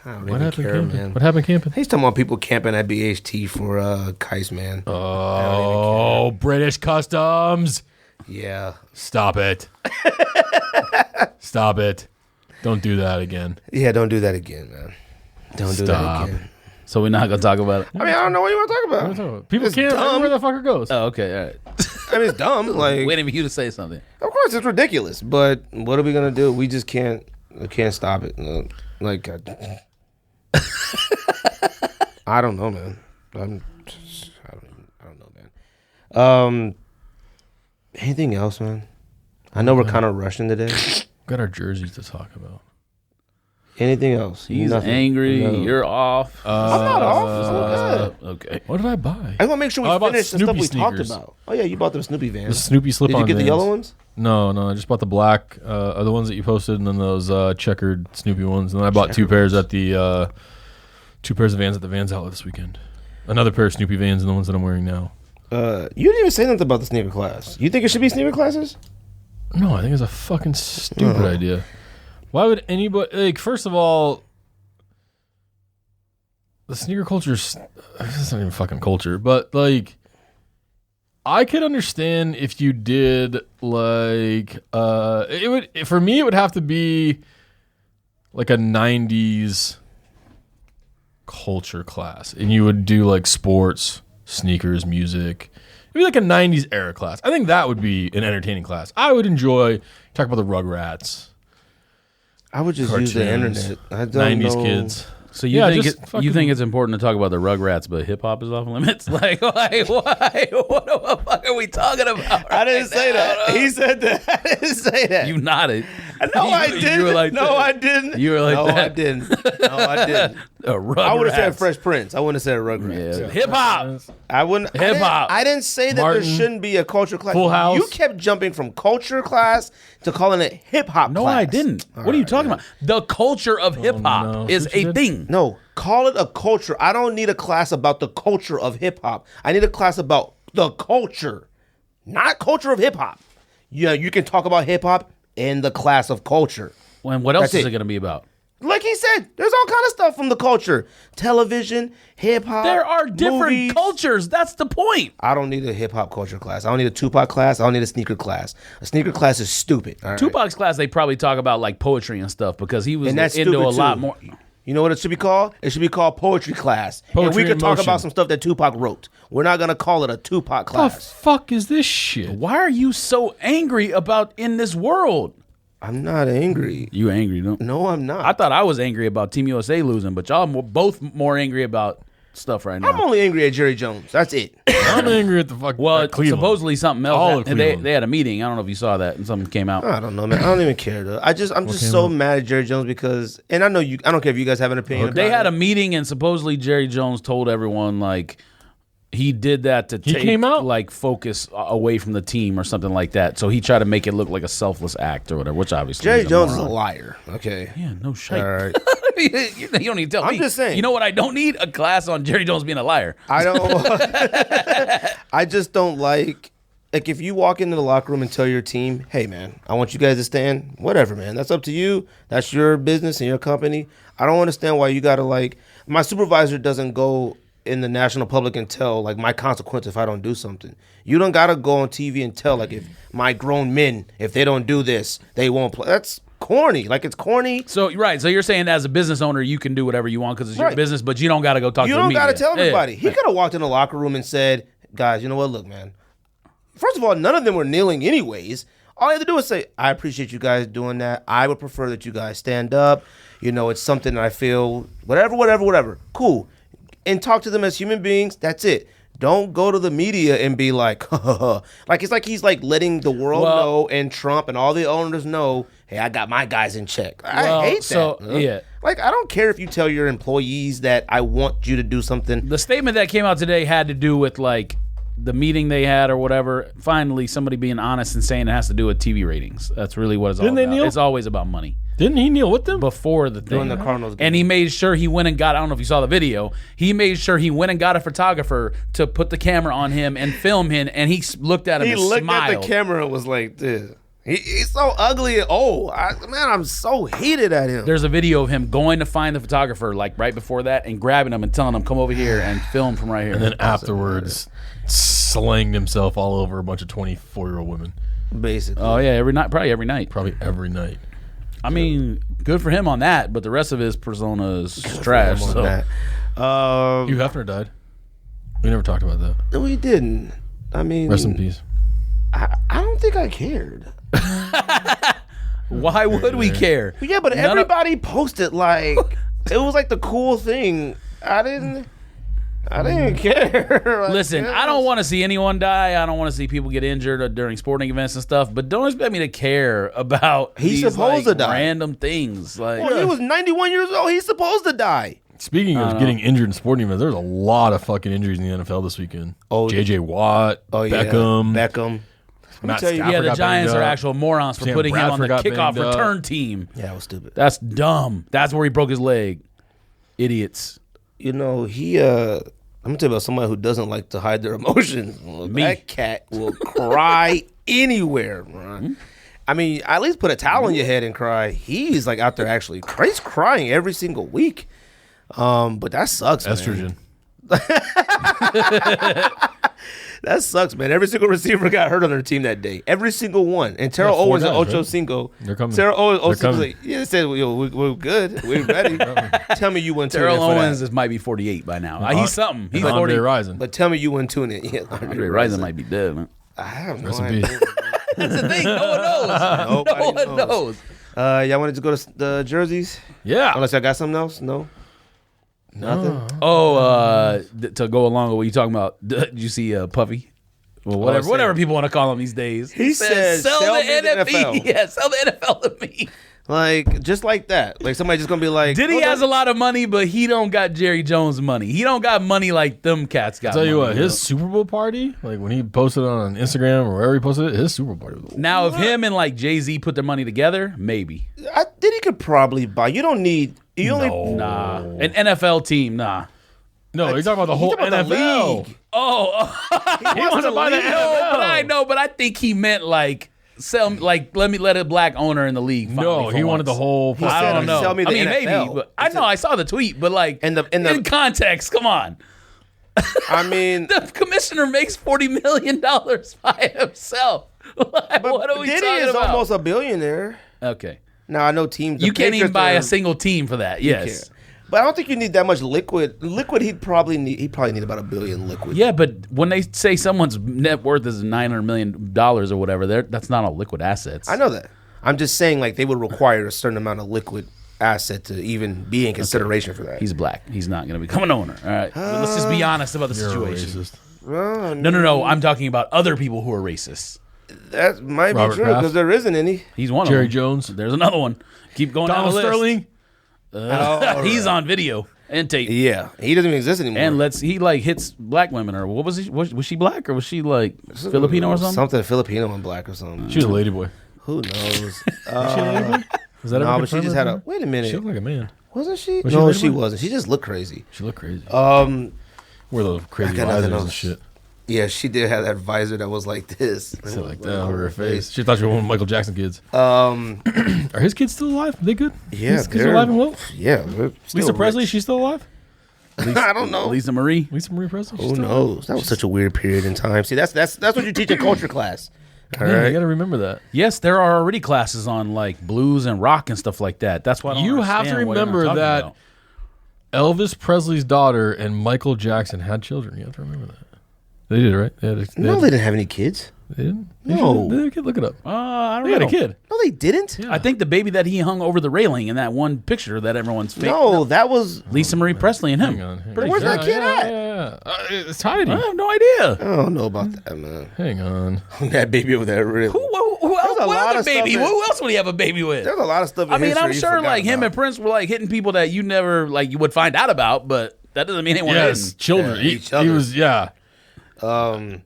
I don't What even happened care, camping? man. What happened camping? He's talking about people camping at BHT for Kais, man. Oh, British Customs. Yeah. Stop it. Stop it. Don't do that again. Yeah, don't do that again, man. Don't do Stop. that again. So we're not gonna talk about it. I mean, I don't know what you want to talk about. People It's can't dumb. where the fucker goes. Oh, okay, all right. I mean, it's dumb. Like, Waiting for you to say something. of course, it's ridiculous. But what are we gonna do? We just can't stop it. Like, I don't know, man. I don't know, man. Anything else, man? I know we're kind of rushing today. Got our jerseys to talk about. Anything else? He's Nothing. angry. No. You're off. I'm not off. It's all good. Okay. What did I buy? I want to make sure we I bought finish the stuff Snoopy we sneakers. talked about. Oh yeah, you bought the Snoopy The vans. Snoopy slip-on Did you get the Vans. yellow ones? No, I just bought the black, the ones that you posted, and then those checkered Snoopy ones. And then I bought 2 pairs at the 2 pairs of Vans at the Vans outlet this weekend. Another pair of Snoopy Vans and the ones that I'm wearing now. You didn't even say nothing about the sneaker class. You think it should be sneaker classes? No, I think it's a fucking stupid idea. Why would anybody, like, first of all, the sneaker culture is not even fucking culture, but like, I could understand if you did like, it would, for me, it would have to be like a 90s culture class, and you would do like sports, sneakers, music. It'd be like a 90s era class. I think that would be an entertaining class. I would enjoy talk about the Rugrats, I would just use the cartoons, internet. I don't 90s know. kids. So you Yeah, think just you fucking- think it's important to talk about the Rugrats, but hip hop is off limits? Like, why? What the fuck are we talking about? I didn't say that. He said that. I didn't say that. You nodded. No, I You didn't. were like no, that. I didn't. You were like no, that. I didn't. No, I didn't. Rugrats. I would have said Fresh Prince. I wouldn't have said Rugrats. Yeah. Hip hop. I wouldn't. Hip hop. I didn't say that Martin, there shouldn't be a culture class. Full House. You kept jumping from culture class to calling it hip hop No, class. I didn't. All what are you right, talking man. about? The culture of hip hop no. is That's what you a said? thing. No, call it a culture. I don't need a class about the culture of hip hop. I need a class about the culture, not culture of hip hop. Yeah, you can talk about hip hop in the class of culture. And what else That's is it. it going to be about? Like he said, there's all kind of stuff from the culture. Television, hip hop. There are different movies. cultures. That's the point. I don't need a hip hop culture class. I don't need a Tupac class. I don't need a sneaker class. A sneaker class is stupid. All right? Tupac's class, they probably talk about like poetry and stuff because he was And that's into stupid, a lot too. more. You know what it should be called? It should be called poetry class. And Poetry we could in talk motion. about some stuff that Tupac wrote. We're not gonna call it a Tupac The class. fuck is this shit? Why are you so angry about in this world? I'm not angry. You angry, no? No, I'm not. I thought I was angry about Team USA losing, but y'all both more angry about stuff right now. I'm only angry at Jerry Jones. That's it. I'm angry at the fuck. Well, at Cleveland. supposedly something else. All of And they Cleveland. had a meeting. I don't know if you saw that, and something came out. I don't know, man. I don't even care though. I'm just so mad at Jerry Jones because, and I know you. I don't care if you guys have an opinion. They about had a it. meeting, and supposedly Jerry Jones told everyone like he did that to take came out? like focus away from the team or something like that. So he tried to make it look like a selfless act or whatever, which obviously Jerry he's Jones is a moron. liar. Okay. Yeah, no shit. All right. You don't need to tell I'm me. just saying. You know what? I don't need a class on Jerry Jones being a liar. I don't. I just don't like if you walk into the locker room and tell your team, "Hey, man, I want you guys to stand." Whatever, man. That's up to you. That's your business and your company. I don't understand why you gotta like. My supervisor doesn't go in the national public and tell like my consequence if I don't do something. You don't gotta go on TV and tell like if my grown men if they don't do this they won't play. That's corny. Like it's corny. So right. So you're saying as a business owner you can do whatever you want because it's your Right. business, but you don't got to go talk You to the don't media. gotta tell Yeah. everybody. He could have walked in the locker room and said, "Guys, you know what? Look, man. First of all, none of them were kneeling anyways. All you have to do is say, I appreciate you guys doing that. I would prefer that you guys stand up. You know, it's something that I feel, whatever. Cool. And talk to them as human beings. That's it. Don't go to the media and be like, like it's like he's like letting the world Well- know and Trump and all the owners know, hey, I got my guys in check. Well, I hate that. so, huh? yeah. Like, I don't care if you tell your employees that I want you to do something. The statement that came out today had to do with like the meeting they had or whatever. Finally, somebody being honest and saying it has to do with TV ratings. That's really what it's all Didn't they about. kneel? It's always about money. Didn't he kneel with them? Before the thing. During the Cardinals game. And he made sure he went and got, I don't know if you saw the video, he made sure he went and got a photographer to put the camera on him and film him, and he looked at him He and looked smiled. at the camera and was like, "Dude, he's so ugly and old. Man, I'm so heated at him." There's a video of him going to find the photographer like right before that and grabbing him and telling him, come over here and film from right here. And then afterwards, slanged himself all over a bunch of 24-year-old women. Basically. Oh, yeah, every night, probably every night. Probably every night. I mean, good for him on that, but the rest of his persona is trash. I'm on So. that. Hugh Hefner died. We never talked about that. No, he didn't. I mean, Rest in peace. I don't think I cared. Why would we care? Yeah, but None of- everybody posted like it was like the cool thing. I didn't care. Like, Listen, I don't want to see anyone die. I don't want to see people get injured during sporting events and stuff. But don't expect me to care about He's these, supposed like, to die. random things. Like, Well, he was 91 years old. He's supposed to die. Speaking of getting injured in sporting events, there's a lot of fucking injuries in the NFL this weekend. Oh, J.J. Watt, Oh yeah, Beckham. Beckham. Matt tell you- Stafford yeah, the got Giants banged are up. actual morons for Sam putting him on the Bradford got kickoff banged up. return team. Yeah, it was stupid. That's dumb. That's where he broke his leg. Idiots. You know, he I'm gonna tell you about somebody who doesn't like to hide their emotions. Me. That cat will cry anywhere, man. I mean, at least put a towel on your head and cry. He's like out there actually. He's crying every single week. But that sucks, man. Estrogen. That sucks, man. Every single receiver got hurt on their team that day. Every single one. And Terrell Yeah, 4 Owens and times, Ocho right? Cinco. They're coming. Terrell Owens They're was coming. like, yeah, they said, we're good. We're ready. Tell me you wouldn't tune in Terrell for Owens that. might be 48 by now. He's something. He's Andre 40. Rison. But tell me you wouldn't tune in. Yeah, Andre Rison might be dead, man. I have no Rest in idea. peace. That's the thing. No one knows. Nobody No one knows. Y'all wanted to go to the jerseys? Yeah. Unless y'all got something else? No? Nothing? Oh, to go along with what you talking about, did you see Puffy? Well, Sam. whatever people want to call him these days. He said, sell "Sell the me the NFL. NFL." Yeah, sell the NFL to me. Like, just like that. Like, somebody just going to be like... Diddy has a lot of money, but he don't got Jerry Jones money. He don't got money like them cats got. Tell you money, what, his Super Bowl party, like when he posted on Instagram or wherever he posted it, his Super Bowl party was Now, if him and like Jay-Z put their money together, maybe. Diddy could probably buy... You don't need... You only... Nah, an NFL team, nah. No, you're talking about the whole talking about the NFL. league. Oh, He wants to buy the NFL. but I think he meant like let a black owner in the league. No, he wanted the whole. He I said, don't know. Sell me the maybe, NFL. but I know I saw the tweet, but like in context, come on. I mean, The commissioner makes $40 million by himself. Like, what are we Diddy talking is about? almost a billionaire. Okay. Now I know teams. You can't even Patriots buy are- a single team for that. Yes. can't. But I don't think you need that much liquid. Liquid, he'd probably need about $1 billion liquid. Yeah, but when they say someone's net worth is $900 million or whatever, that's not all liquid assets. I know that. I'm just saying, like, they would require a certain amount of liquid asset to even be in consideration for that. He's black. He's not going to become an owner. All right. But let's just be honest about the situation. Racist. No. I'm talking about other people who are racist. That might Robert be true Kraft. because there isn't any. He's one Jerry of them. Jones. There's another one. Keep going down Donald the list. Sterling. He's on video and tape. Yeah, he doesn't even exist anymore. And he like hits black women or what was he? Was she black or was she like Filipino or something? Something Filipino and black or something. She was a ladyboy. Who knows? Is that no, ever but she confirmed just had or a. Wait a minute. She looked like a man. Wasn't she? Was she No, a she ladyboy? wasn't. She just looked crazy. She looked crazy. I Wear those crazy got nothing visors and else. shit. Yeah, she did have that visor that was like this. Shit like that over her face. She thought she was one of Michael Jackson kids. Are his kids still alive? They good? Yeah, his kids are they're- alive and well. Yeah, they're still Lisa Presley, rich. she's still alive. I don't know. Lisa Marie. Lisa Marie Presley. she's Who still knows? That was such a weird period in time. See, that's what you teach in culture class. All Yeah, right. you got to remember that. Yes, there are already classes on like blues and rock and stuff like that. That's why I don't You have to understand what they're not remember talking that about. Elvis Presley's daughter and Michael Jackson had children. You have to remember that. They did, right? No, they didn't have any kids. They didn't? No. They had a kid. Look it up. I don't They had know. a kid. No, they didn't. I think the baby that he hung over the railing in that one picture that everyone's fake. No, that was. Lisa Marie Presley and him. Hang on. Pretty Where's sure. that kid at? Yeah. It's Heidi. I have no idea. I don't know about that, man. Hang on. That baby over there, really. Who else? a What lot other of stuff baby? in- Who else would he have a baby with? There's a lot of stuff. In I mean, history I'm you sure forgot like him about. and Prince were like hitting people that you never like you would find out about, but that doesn't mean they weren't Yes, hitting. children. Yeah, He, each he other. was, yeah.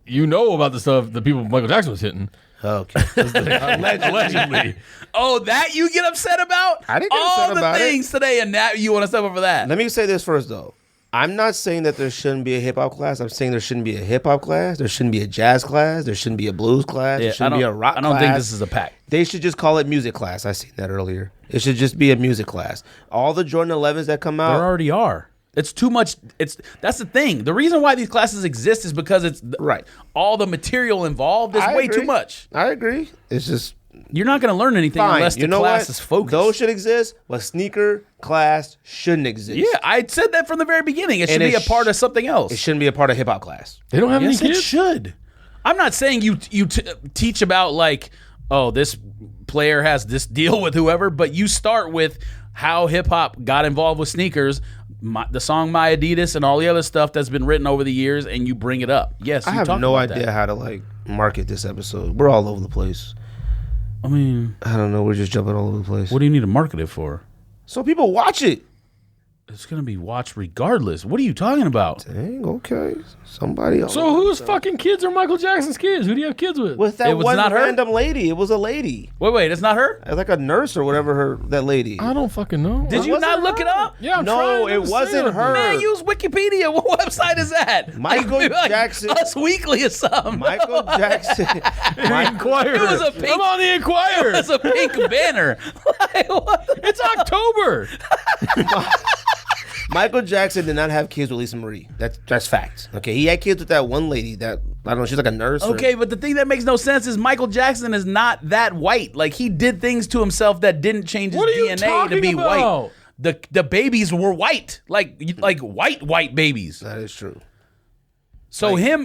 You know about the stuff the people Michael Jackson was hitting. Okay. Allegedly. Oh, that you get upset about? I didn't get all upset the about it. things today, and now you want to step up for that? Let me say this first, though. I'm not saying that there shouldn't be a hip hop class. I'm saying there shouldn't be a hip hop class. There shouldn't be a jazz class. There shouldn't be a blues class. Yeah, there shouldn't be a rock I don't class. think this is a pack. They should just call it music class. I seen that earlier. It should just be a music class. All the Jordan 11s that come There out. already are. It's too much. That's the thing. The reason why these classes exist is because it's Right. All the material involved is I way agree. too much. I agree. It's just You're not going to learn anything fine. unless the You know class what? is focused. Those should exist, but sneaker class shouldn't exist. Yeah, I said that from the very beginning. It should And be it a part of something else. It shouldn't be a part of hip hop class. They don't have Yes, any it kids? should. I'm not saying you teach about like, oh, this player has this deal with whoever, but you start with how hip hop got involved with sneakers, the song "My Adidas" and all the other stuff that's been written over the years, and you bring it up. Yes, I you have talk no about idea that. how to like market this episode. We're all over the place. I mean, I don't know. We're just jumping all over the place. what do you need to market it for? So people watch it. It's going to be watched regardless. What are you talking about? Dang, okay. Somebody else. So whose fucking kids are Michael Jackson's kids? Who do you have kids with? With that It was one not her? random lady. It was a lady. Wait, it's not her? Like a nurse or whatever that lady. I don't fucking know. Did you wasn't not look it her. up? Yeah, I'm No, trying. it to say wasn't it. her. Man, use Wikipedia. What website is that? Michael Like Jackson. Us Weekly or something. Michael Jackson. Inquirer. It was a pink- I'm on the Inquirer. It's a pink banner. Like, what the- It's October. Michael Jackson did not have kids with Lisa Marie. That's fact. Okay, he had kids with that one lady that I don't know. She's like a nurse. Okay, but the thing that makes no sense is Michael Jackson is not that white. Like he did things to himself that didn't change his What are you DNA to talking be about? white. The babies were white, like white babies. That is true. So have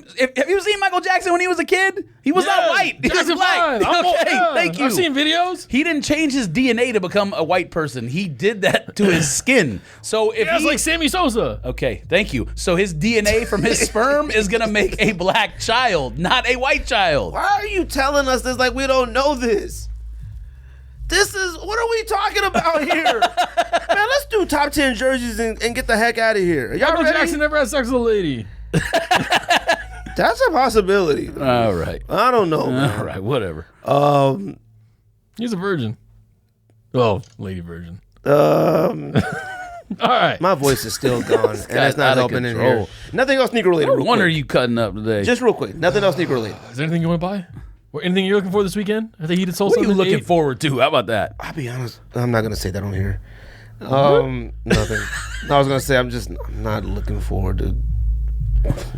you seen Michael Jackson when he was a kid? He was not white. He was Jackson black. 5. I'm Okay, yeah. thank you. I've seen videos. He didn't change his DNA to become a white person. He did that to his skin. So if Yeah, it's he, like Sammy Sosa. okay, thank you. So his DNA from his sperm is gonna make a black child, not a white child. Why are you telling us this like we don't know this? This is what are we talking about here? Man, let's do top 10 jerseys and get the heck out of here. Are y'all Michael ready? Jackson never had sex with a lady. That's a possibility. All right, I don't know. all right, whatever. He's a virgin. Oh, lady virgin. All right. My voice is still gone, and that's not out of helping in control. here. Nothing else sneaker related. No real wonder quick. you cutting up today. Just real quick. Nothing else sneaker related. Is there anything you want to buy? Or anything you're looking for this weekend? At the Heated Soul what are you Sunday looking 8? forward to? How about that? I'll be honest. I'm not gonna say that on here. Nothing. No, I was gonna say I'm not looking forward to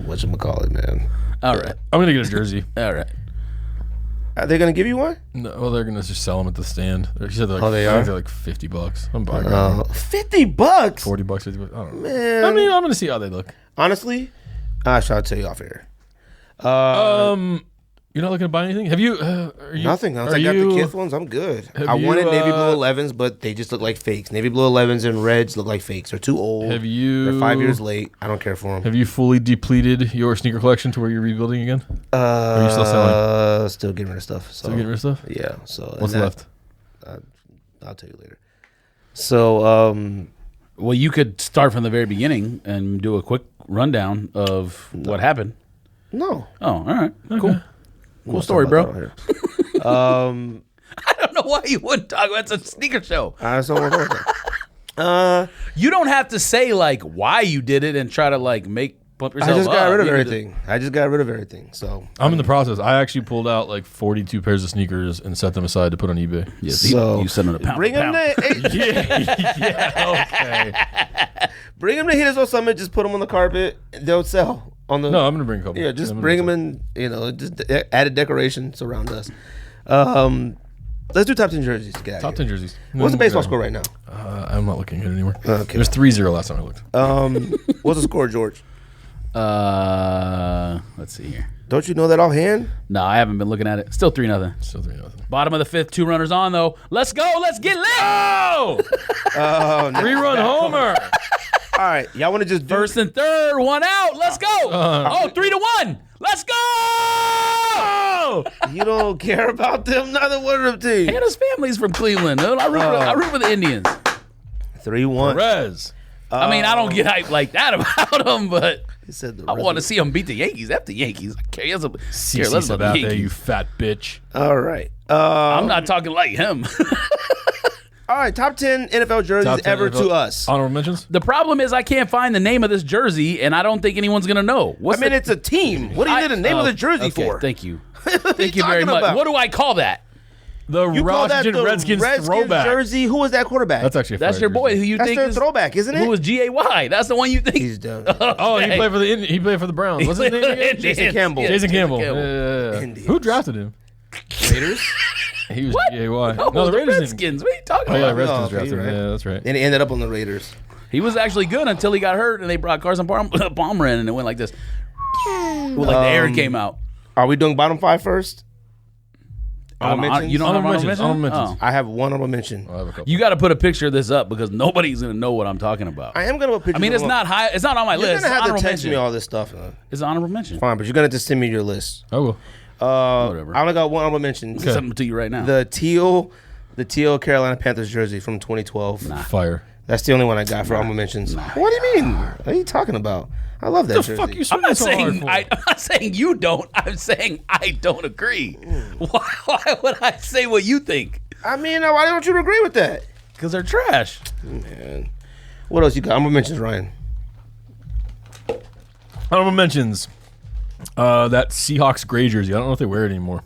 whatchamacallit, man. All right. I'm going to get a jersey. All right. Are they gonna give you one? No, well, they're going to just sell them at the stand. He said they're like, Oh, they I are? think they're like $50. I'm buying $50. $40, $50. I don't know. Man. I mean, I'm going to see how they look. Honestly, I shall tell you off air. You're not looking to buy anything? Have you? Are you Nothing else. are I got the you- Kith ones. I'm good. have I you, wanted navy blue 11s, but they just look like fakes. Navy blue 11s and reds look like fakes. They're too old. Have you? They're 5 years late. I don't care for them. Have you fully depleted your sneaker collection to where you're rebuilding again? Are you still selling? Still getting rid of stuff. So Still getting rid of stuff? yeah. So What's and left? I'll tell you later. So Well, you could start from the very beginning and do a quick rundown of what happened. no. Oh, all right. Cool. Cool We'll story, talk bro. about that on here. I don't know why you wouldn't talk about. It's a sneaker show. I just don't want to talk about it. You don't have to say like why you did it and try to like pump yourself I just got up. rid of You can everything. I just got rid of everything. So I'm in the process. I actually pulled out like 42 pairs of sneakers and set them aside to put on eBay. Yes, So, you send them a pound. bring for them pound. to Okay. bring them to Heated Soul Summit. Just put them on the carpet. They'll sell on the. No, I'm gonna bring a couple. Yeah, just I'm gonna bring them some. in. You know, just added decorations around us. Let's do top 10 jerseys. Get out Top of 10 here. jerseys. What's the baseball score right now? I'm not looking at it anymore. Okay. It was 3-0 last time I looked. What's the score, George? Let's see here. Don't you know that offhand? No, I haven't been looking at it. Still 3-0. Still 3-0. Bottom of the fifth, 2 runners on though. Let's go. Let's get lit. Oh! Oh, no. 3-run homer. All right. Y'all want to just do First and third, 1 out. Let's go. 3-1. Let's go. You don't care about them, neither one of them teams. Hannah's family's from Cleveland. I root for the Indians. 3-1. Perez. I mean, I don't get hyped like that about them, but He said the I want to rest see them beat the Yankees. After the Yankees, I care less about CC the Sabathia, Yankees. you fat bitch. All right. I'm not talking like him. All right. Top 10 NFL jerseys Top 10 ever NFL to us. Honorable mentions? The problem is I can't find the name of this jersey, and I don't think anyone's gonna know. I mean, it's a team. What do you need the name of the jersey okay, for? Thank you. What are Thank you very talking much. about? What do I call that? The You call that Washington the Redskins, throwback. jersey? Who was that quarterback? That's actually a That's fire your boy jersey. who you That's think their is throwback, isn't it? who is GAY. That's the one you think. He's done. Oh, he played for the Browns. What's his name again? Jason Campbell. Yeah, Jason Campbell. Campbell. Yeah. Indians. Who drafted him? Raiders. He was What? GAY. No, No, the the Raiders didn't. Redskins. What are you talking Oh, yeah, about? Redskins Oh, drafted you're him. right. Yeah, that's right. And he ended up on the Raiders. He was actually good until he got hurt, and they brought Carson Palmer in, and it went like this. Well, like the air came out. Are we doing bottom 5 first? You don't have Honorable honorable mentions, honorable mention? mentions. Oh. I have one honorable mention. I have a couple. You got to put a picture of this up because nobody's gonna know what I'm talking about. I am gonna put pictures. I mean, it's of them. not high. It's not on my You're list. gonna have to Honorable text mention. me all this stuff. It's an honorable mention. Fine, but you're gonna have to send me your list. I will. Whatever. I only got one honorable mention. Send them to you right now. The teal Carolina Panthers jersey from 2012. Fire. That's the only one I got for honorable mentions. What do you mean? What are you talking about? I love that The jersey. fuck you I'm swinging not so hard saying for? I'm not saying you don't. I'm saying I don't agree. Why would I say what you think? I mean, why don't you agree with that? Because they're trash. Man. What else you got? Honorable mentions, Ryan. Honorable mentions. That Seahawks gray jersey. I don't know if they wear it anymore.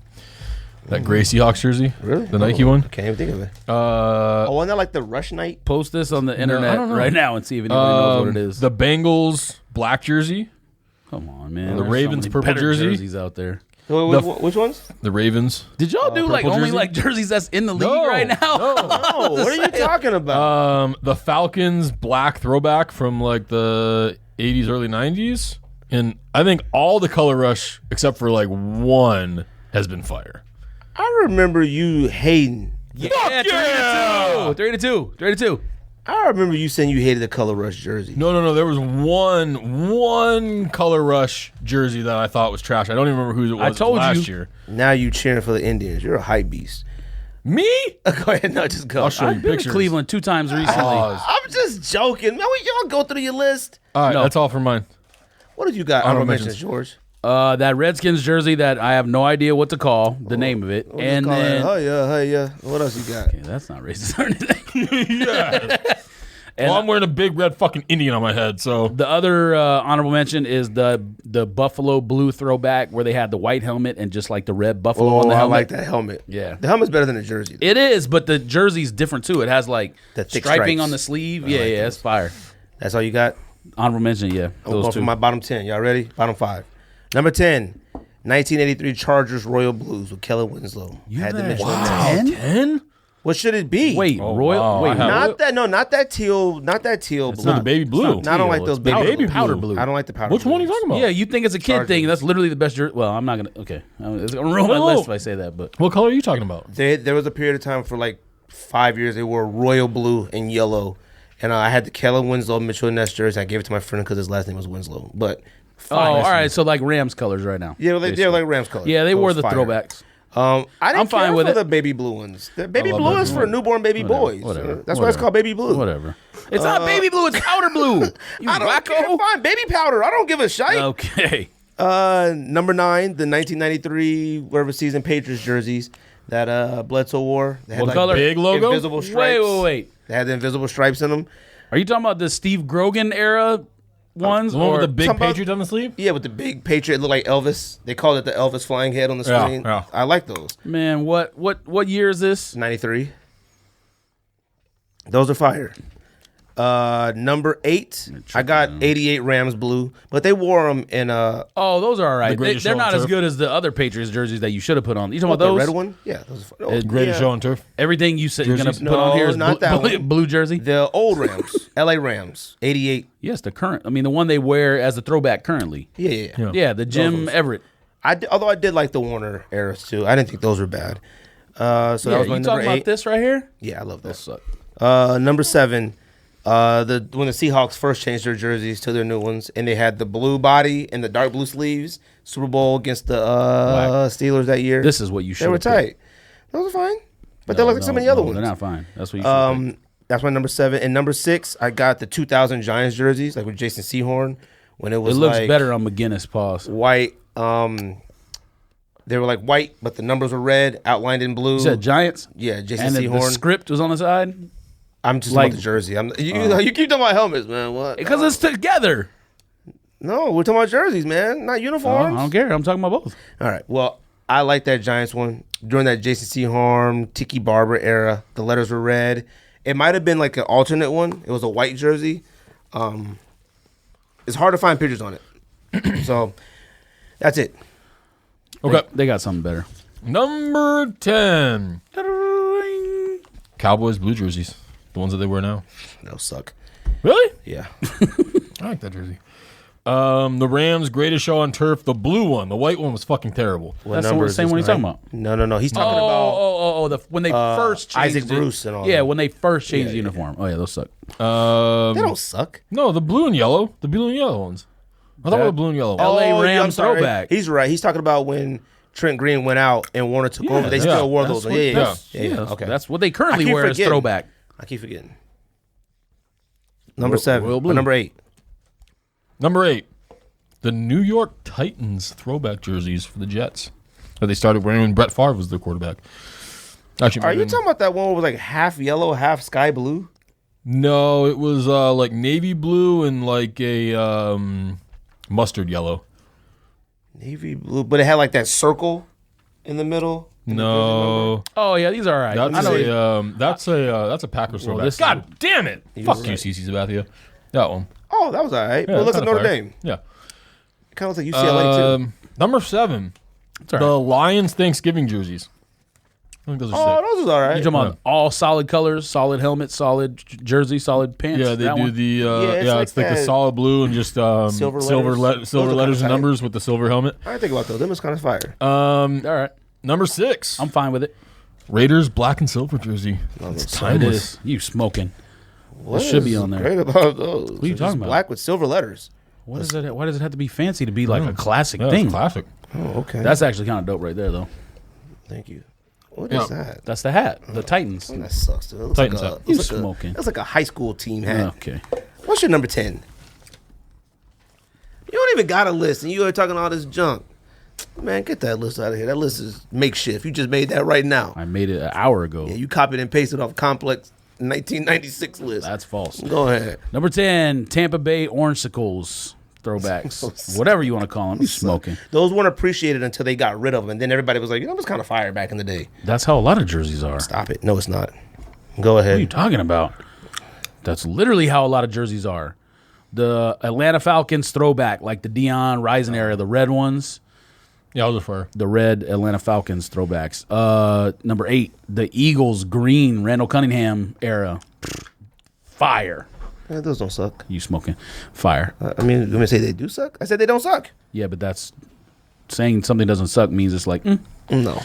That gray Seahawks jersey. Really? The Nike one. I can't even think of it. Uh, Wasn't that like the Rush Night? Post this on the I internet don't know. right now and see if anybody knows what it is. The Bengals black jersey. Come on, man. The There's Ravens so many purple better jersey. jerseys out there. Which ones? The Ravens. Did y'all do like purple only jersey? like jerseys that's in the league No, right now? Oh, what are you talking about? The Falcons black throwback from like the 80s, early 90s. And I think all the color rush except for like one has been fire. I remember you hating. Yeah, yeah! 3-2. I remember you saying you hated the Color Rush jersey. No. There was one color rush jersey that I thought was trash. I don't even remember who it was. I told last you. year. Now you cheering for the Indians. You're a hype beast. Me? Go ahead. No, just go. I'll show you I've been to pictures. Cleveland 2 times recently. Pause. I'm just joking. Man, y'all go through your list. All right, No. that's all for mine. What did you got? Honorable Honorable mentions, mentions. George. That Redskins jersey that I have no idea what to call the name of it. And then Oh yeah. What else you got? okay, that's not racist or anything. And Well, I'm wearing a big red fucking Indian on my head, so the other honorable mention is the Buffalo blue throwback where they had the white helmet and just like the red buffalo on the I helmet. like that helmet. Yeah. The helmet's better than the jersey. It is, but the jersey's different too. It has like The thick striping stripes. on the sleeve. I Yeah, like yeah, those. it's fire. That's all you got? Honorable mention, yeah. I'm Those going two. for my bottom 10. Y'all ready? Bottom 5. Number 10, 1983 Chargers Royal Blues with Kellen Winslow. Had to mention that. 10? What should it be? Wait, Oh, Royal. wow. Wait, I have- Royal- not that teal It's blue. not the baby blue. I don't like teal, those it's baby powder, blue. powder blue. I don't like the powder Which one are you blues. talking about? Yeah, you think it's a kid Chargers. thing? That's literally the best jersey. Well, I'm not gonna. Okay, it's gonna ruin my Whoa. list if I say that. But What color are you talking about? There was a period of time for like 5 years they wore royal blue and yellow. And I had the Kellen Winslow Mitchell Ness jersey. I gave it to my friend because his last name was Winslow. But all right. So like Rams colors right now. yeah, they're like Rams colors. Yeah, they So wore it's the fire. throwbacks. I didn't I'm fine care with for it. the baby blue ones. The baby love blue baby is for blue. newborn baby boys. Whatever. That's why it's Whatever. called baby blue. Whatever. It's not baby blue. It's powder blue. You I don't care. wacko. Fine, baby powder. I don't give a shite. Okay. Number 9, the 1993 whatever season Patriots jerseys that Bledsoe wore. They had What color? Big logo? Invisible stripes. Wait. They had the invisible stripes in them. Are you talking about the Steve Grogan era ones? The one with or the big Somebody- Patriot on the sleeve? Yeah, with the big Patriot, it looked like Elvis. They called it the Elvis flying head on the Yeah, screen. yeah. I like those. Man, what year is this? 93. Those are fire. Number 8, I got 88 Rams blue, but they wore them in Oh, those are all right. greatest They're show not on as turf. good as the other Patriots jerseys that you should have put on. You talking the about those? red one. Yeah, those are fire. Greatest yeah. show on turf. Everything you said you're gonna Jerseys? put on here is No, not that blue, one. blue jersey. The old Rams, LA Rams, 88. Yes, the current. I mean, the one they wear as a throwback currently. Yeah. Yeah, the Jim Those. Everett. Although I did like the Warner eras too. I didn't think those were bad. So that Yeah, was my you number talking 8. about this right here? Yeah, I love that. Suck. Number 7, when the Seahawks first changed their jerseys to their new ones, and they had the blue body and the dark blue sleeves. Super Bowl against the Steelers that year. This is what you should. They were tight. Those are fine, but they look like so many other ones. They're not fine. That's what you should. Pick. That's my number 7. And number 6, I got the 2000 Giants jerseys, like with Jason Sehorn, when it It was looks like better on McGinnis. Pause. white. They were like white, but the numbers were red, outlined in blue. You said Giants, Yeah, Jason and the Sehorn. script was on the side I'm just like- about the jersey. You keep talking about helmets, man. What? because it's together. No, we're talking about jerseys, man, not Oh, uniforms. I don't care. I'm talking about both. All right. Well, I like that Giants one during that Jason Sehorn, Tiki Barber era. The letters were red. It might have been like an alternate one. It was a white jersey. It's hard to find pictures on it. So that's it. Okay. They got something better. Number 10. Cowboys blue jerseys. The ones that they wear now. They'll suck. Really? Yeah. I like that jersey. The Rams' greatest show on turf, the blue one. The white one was fucking terrible. What That's number the is same this, one he's nine? talking about. No. He's talking about. When they first changed Isaac it. Bruce and all Yeah, that. when they first changed the uniform. Oh yeah, those suck. They don't suck. No, the blue and yellow. The blue and yellow ones. I thought they were blue and yellow. LA yeah, Rams I'm sorry. throwback. He's right. He's talking about when Trent Green went out and Warner took over. They yeah. still wore That's those. what- Yeah. that's- Okay. That's what they currently I keep wear as forgetting. throwback. I keep forgetting. Number 7. Royal blue. Number 8. Number 8. The New York Titans throwback jerseys for the Jets that they started wearing when Brett Favre was their quarterback. Actually, Are you talking about that one where it was like half yellow, half sky blue? No, it was like navy blue and like a mustard yellow. Navy blue, but it had like that circle in the middle. No, Oh yeah, these are all right. that's I know. that's a Packers throwback. this- God damn it! Fuck you, right. CC Sabathia. That one. Oh, that was all right. Yeah, but look at kinda Notre fire. Dame. Yeah. It kind of looks like UCLA too. Number 7. It's all The right. Lions Thanksgiving jerseys. I think those are Oh, sick. those was all right. You talking about all solid colors, solid helmet, solid jersey, solid pants? Yeah, they that do one? the it's it's like the that solid blue and just silver letters. Those are letters kinda and numbers with the silver helmet. I didn't think about those. Them was kind of fire. All right. Number 6. I'm fine with it. Raiders black and silver jersey. It's It timeless. is. You smoking? What should be is on there. Great about those. What are you talking about? Black with silver letters. What is it? Why does it have to be fancy to be like a classic Yeah, thing? it's classic. Oh, okay. That's actually kind of dope right there, though. Thank you. What Yeah. is that? That's the hat. The Titans. That sucks, dude. It looks Titans like a, hat. You looks like smoking. That's like a high school team hat. Okay. What's your number 10? You don't even got a list, and you are talking all this junk. Man, get that list out of here. That list is makeshift. You just made that right now. I made it an hour ago. Yeah, you copied and pasted off Complex 1996 list. That's false. Go ahead. Number 10, Tampa Bay Orangecicles throwbacks. Whatever you want to call them. Smoking. Those weren't appreciated until they got rid of them. And then everybody was like, it was kind of fire back in the day. That's how a lot of jerseys are. Stop it. No, it's not. Go What are you ahead. talking about? That's literally how a lot of jerseys are. The Atlanta Falcons throwback, like the Deion Rising era, the red ones. Yeah, I was a fire. The red Atlanta Falcons throwbacks. Number 8, the Eagles green Randall Cunningham era. Fire. Yeah, those don't suck. You smoking. Fire. I mean, you going to say they do suck? I said they don't suck. Yeah, but that's saying something doesn't suck means it's like, No.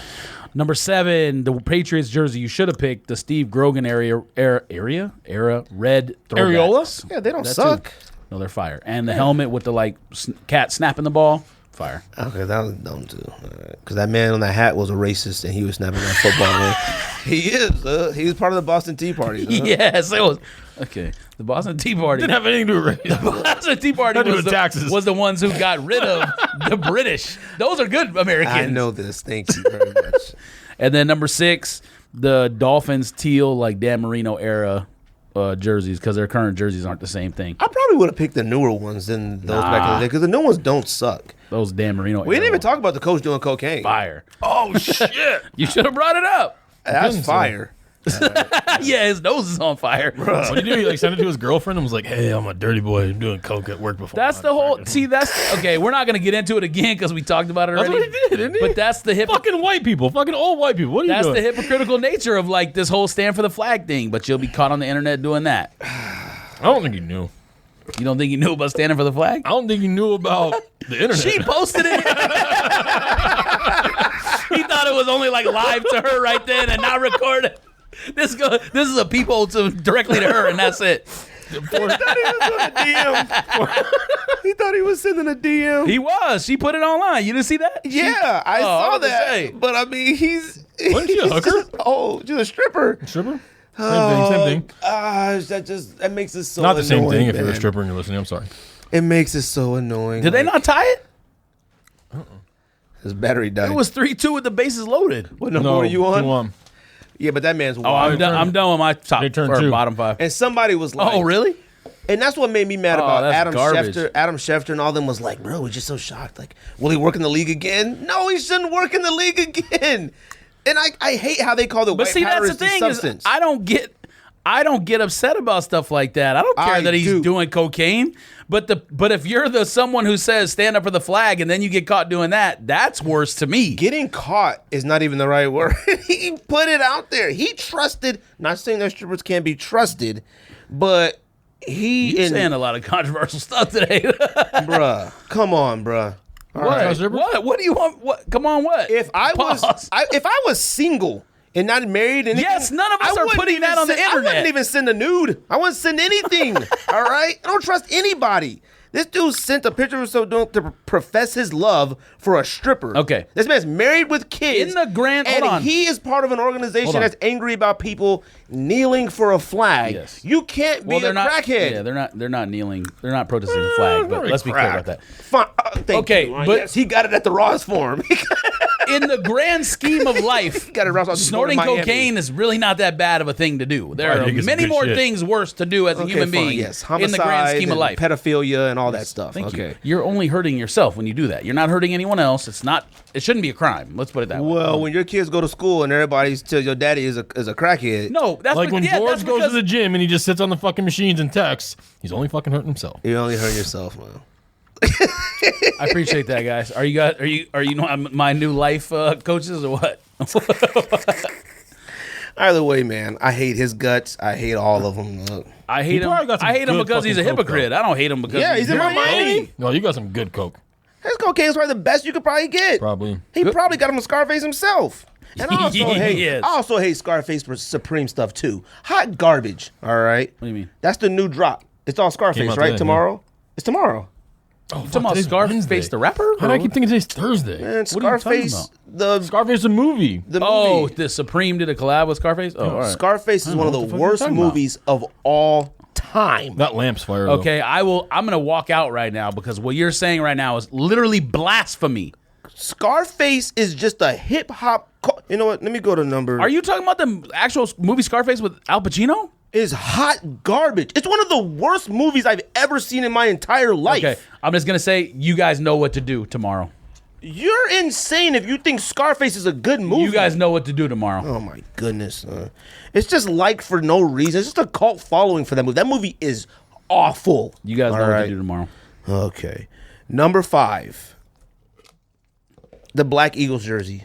Number 7, the Patriots jersey you should have picked, the Steve Grogan era red throwbacks. Areola? Yeah, they don't That suck. too. No, they're fire. And the helmet with the cat snapping the ball, fire. Okay, that was dumb too. Because that man on that hat was a racist and he was snapping that football. Man. He is. He was part of the Boston Tea Party. Yes, it was. Okay, the Boston Tea Party. Didn't have anything to do with race. The Boston Tea Party Nothing to do was with taxes. was the ones who got rid of the British. Those are good Americans. I know this. Thank you very much. And then number 6, the Dolphins teal like Dan Marino era jerseys, because their current jerseys aren't the same thing. I probably would have picked the newer ones than those back in the day because the new ones don't suck. Those Dan Marino. We didn't era even talk about the coach doing cocaine. fire. Oh, shit. You should have brought it up. That's Didn't fire. Yeah, his nose is on fire. What did he do? He like sent it to his girlfriend and was like, "Hey, I'm a dirty boy. I'm doing coke at work before." That's the whole. See, that's okay. We're not gonna get into it again because we talked about it That's already. what he did, didn't he? But that's the fucking white people, fucking old white people. What are you That's doing? the hypocritical nature of like this whole stand for the flag thing. But you'll be caught on the internet doing that. I don't think he knew. You don't think he knew about standing for the flag? I don't think he knew about the internet. She posted it. He thought it was only like live to her right then and not recorded. This is a people directly to her, and that's it. He thought he was sending a DM. He was. She put it online. You didn't see that? Yeah, I I saw was gonna that. say. But I mean, Wasn't she a hooker? She's a stripper. Stripper? Same thing. That makes it so Not the same annoying, thing if you're a man. stripper and you're listening. I'm sorry. It makes it so annoying. Did they not tie it? His battery died. It was 3-2 with the bases loaded. What number were you on? 2-1. Yeah, but that man's Oh, wild. I'm done with my top They turned or 2. bottom 5. And somebody was like, Oh, really? And that's what made me mad Oh, about that's Adam garbage. Schefter. Adam Schefter and all them was like, bro, we're just so shocked. Like, will he work in the league again? No, he shouldn't work in the league again. And I hate how they call the But white see, powder that's the is thing. substance. Is I don't get upset about stuff like that. I don't care I that he's do. doing cocaine. But if you're the someone who says stand up for the flag and then you get caught doing that, that's worse to me. Getting caught is not even the right word. He put it out there. He trusted, not saying that strippers can't be trusted, but You're saying a lot of controversial stuff today. bruh, come on, bruh. All right. What? What do you want? What? Come on, what? If I Pause. was single and not married, and Yes, none of us are wouldn't putting even that on the I internet. wouldn't even send a nude. I wouldn't send anything. All right, I don't trust anybody. This dude sent a picture of himself to profess his love for a stripper. Okay. This man's married with kids. In the grand- and hold on. he is part of an organization Hold on. that's angry about people kneeling for a flag. Yes. You can't be a they're not. crackhead. Yeah, they're not kneeling. They're not protesting the flag. But really let's be clear crack. about that. Fine. Thank Okay, you. but- Yes, he got it at the Ross Forum. In the grand scheme of life, got it right off the snorting boat in Miami. cocaine is really not that bad of a thing to do. There Right, are you get some many good more shit. things worse to do as a human fine, being yes. in the grand Homicide scheme of and life. pedophilia and all that stuff. Thank okay. you. You're only hurting yourself when you do that. You're not hurting anyone else. It's not. It shouldn't be a crime. Let's put it that way. Well, when your kids go to school and everybody tells your daddy is a crackhead, No, that's Like when yeah, George that's goes to because- the gym and he just sits on the fucking machines and texts, he's only fucking hurting himself. you only hurt yourself, man. I appreciate that, guys. Are you my new life coaches or what? Either way, man, I hate his guts. I hate all of them. Look. I hate him. probably got some I hate him good because he's a fucking coke, hypocrite. though. I don't hate him because Yeah, he's in doing Miami. coke. No, you got some good coke. His cocaine is probably the best you could probably get. Probably. He probably got him a Scarface himself. And Yes. I also hate Scarface for Supreme stuff too. Hot garbage. All right. What do you mean? That's the new drop. It's all Scarface, out right? today, Tomorrow. It's tomorrow. Oh, You talking about Scarface the rapper? How do I keep thinking today's Thursday? Man, What are you talking Scarface. The Scarface the movie. the Oh, movie. the Supreme did a collab with Scarface. Oh, all right. Scarface is one of what the the fuck you're worst talking about. movies of all time. That lamp's fire. though. Okay, I'm gonna walk out right now because what you're saying right now is literally blasphemy. Scarface is just a hip hop. You know what? Let me go to number. Are you talking about the actual movie Scarface with Al Pacino? is hot garbage. It's one of the worst movies I've ever seen in my entire life. Okay, I'm just gonna say you guys know what to do tomorrow. You're insane if you think Scarface is a good movie. You guys know what to do tomorrow. Oh my goodness. It's just liked for no reason. It's just a cult following for that movie. That movie is awful. You guys know what to do tomorrow. Okay. Number 5. The Black Eagles jersey.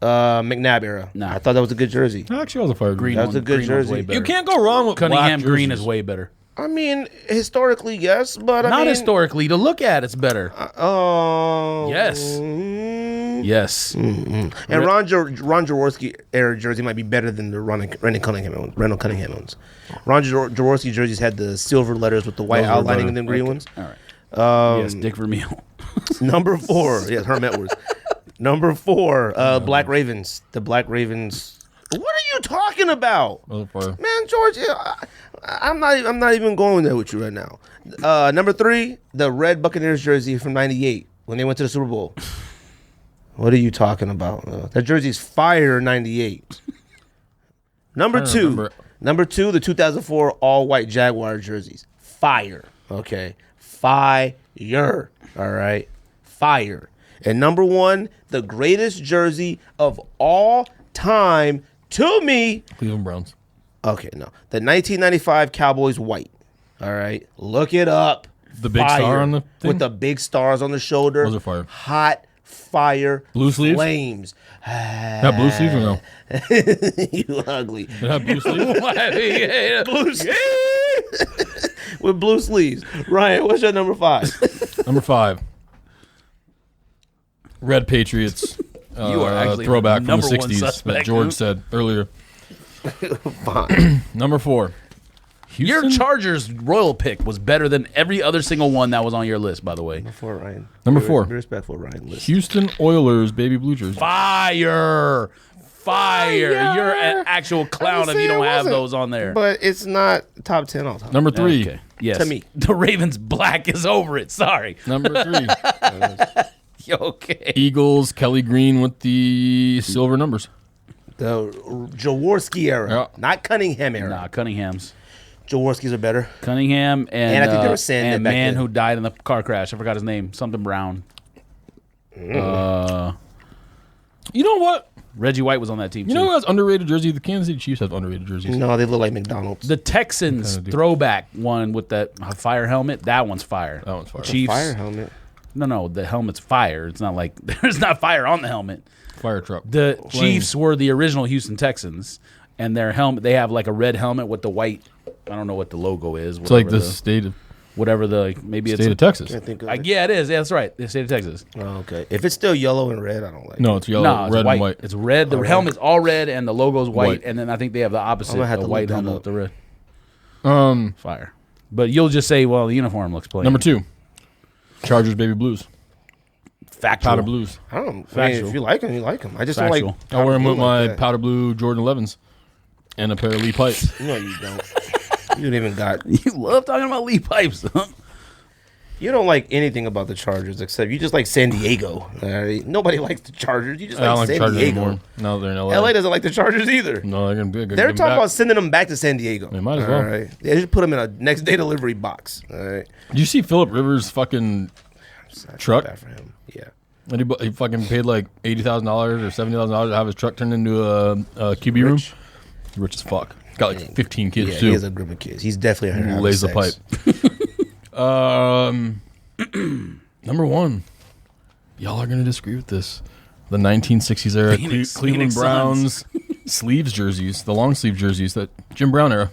McNabb era. Nah. I thought that was a good jersey. Actually, I was a fire green. That was a good Green one's jersey. way better. You can't go wrong with Cunningham black green jerseys. is way better. I mean, historically, yes, but I Not mean, historically. To look at, it's better. Oh. Yes. Yes. And Ron Jaworski era jersey might be better than the Randall Cunningham ones. Ron Jaworski jerseys had the silver letters with the white Those were outlining better. and the green ones. All right. Yes, Dick Vermeil. Number 4. Yes, Herm Edwards. Number 4, Black Ravens. The Black Ravens. What are you talking about? Motherfucker. Man, George, I'm not even going there with you right now. Number 3, the red Buccaneers jersey from '98 when they went to the Super Bowl. What are you talking about? That jersey's fire '98. Number 2, the 2004 all-white Jaguar jerseys. Fire. Okay. Fire. All right. Fire. And number 1, the greatest jersey of all time to me. Cleveland Browns. Okay, no. The 1995 Cowboys white. All right. Look it up. The big star on the thing? With the big stars on the shoulder. Those are fire. Hot fire. Blue sleeves? Flames. Have blue sleeves or no? You ugly. They have blue sleeves? Blue sleeves. With blue sleeves. Ryan, what's your number 5? Number 5. Red Patriots. You are actually throwback the from the number one 60s suspect, that George dude. said earlier. Fine. Number 4. Your Houston? Chargers Royal pick was better than every other single one that was on your list, by the way. For Ryan. Number 4. Be respectful, Ryan. Listen. Houston Oilers baby blue jersey. Fire. You're an actual clown if you don't have those on there. But it's not top 10 all time. Number 3. Okay. Yes. To me. The Ravens black is over it. Sorry. Number 3. Okay. Eagles Kelly Green with the silver numbers. The Jaworski era. Yeah. Not Cunningham era. Nah, Cunningham's. Jaworski's are better. Cunningham and I think there was Sand and back man then. who died in the car crash. I forgot his name. Something Brown. You know what? Reggie White was on that team You too. know who has underrated jersey? The Kansas City Chiefs have underrated jerseys. No, they look like McDonald's. The Texans Kinda do. throwback one with that fire helmet. That one's fire. That one's fire. Chiefs. Fire helmet. No, the helmet's fire. It's not like there's not fire on the helmet. Fire truck. The Chiefs were the original Houston Texans, and their helmet, they have like a red helmet with the white. I don't know what the logo is. It's like the state of maybe it's state of Texas. Can't think of it. yeah, it is. Yeah, that's right. The state of Texas. Oh, okay. If it's still yellow and red, I don't like No, it. it's yellow, No, it's red, white. and white. It's red. The helmet's all red, and the logo's white, White. and then I think they have the opposite, I'm gonna have the to white look that helmet up. with the red. Fire. But you'll just say, well, the uniform looks plain. Number 2. Chargers baby blues. Factual. Powder blues. I don't know. I mean, Factual. if you like them, you like them. I just Factual. don't like. I wear them with blue my like that. powder blue Jordan 11s and a pair of Lee pipes. No, you don't. You don't even got. You love talking about Lee pipes, huh? You don't like anything about the Chargers except you just like San Diego. All right? Nobody likes the Chargers. You just I don't like like the San Chargers Diego. anymore. Now they're in LA. LA doesn't like the Chargers either. No, they're gonna They're talking about sending them back to San Diego. They might as All well. right? They just put them in a next day delivery box. All right. Did you see Phillip Rivers' fucking truck? Bad for him. Yeah. And he fucking paid like $80,000 or $70,000 to have his truck turned into a QB room. Rich. Rich as fuck. Got like 15 kids Yeah, too. he has a group of kids. He's definitely a Lays the pipe. Number 1. Y'all are gonna disagree with this. The 1960s era Phoenix Cleveland Suns. Browns sleeves jerseys, the long sleeve jerseys, that Jim Brown era.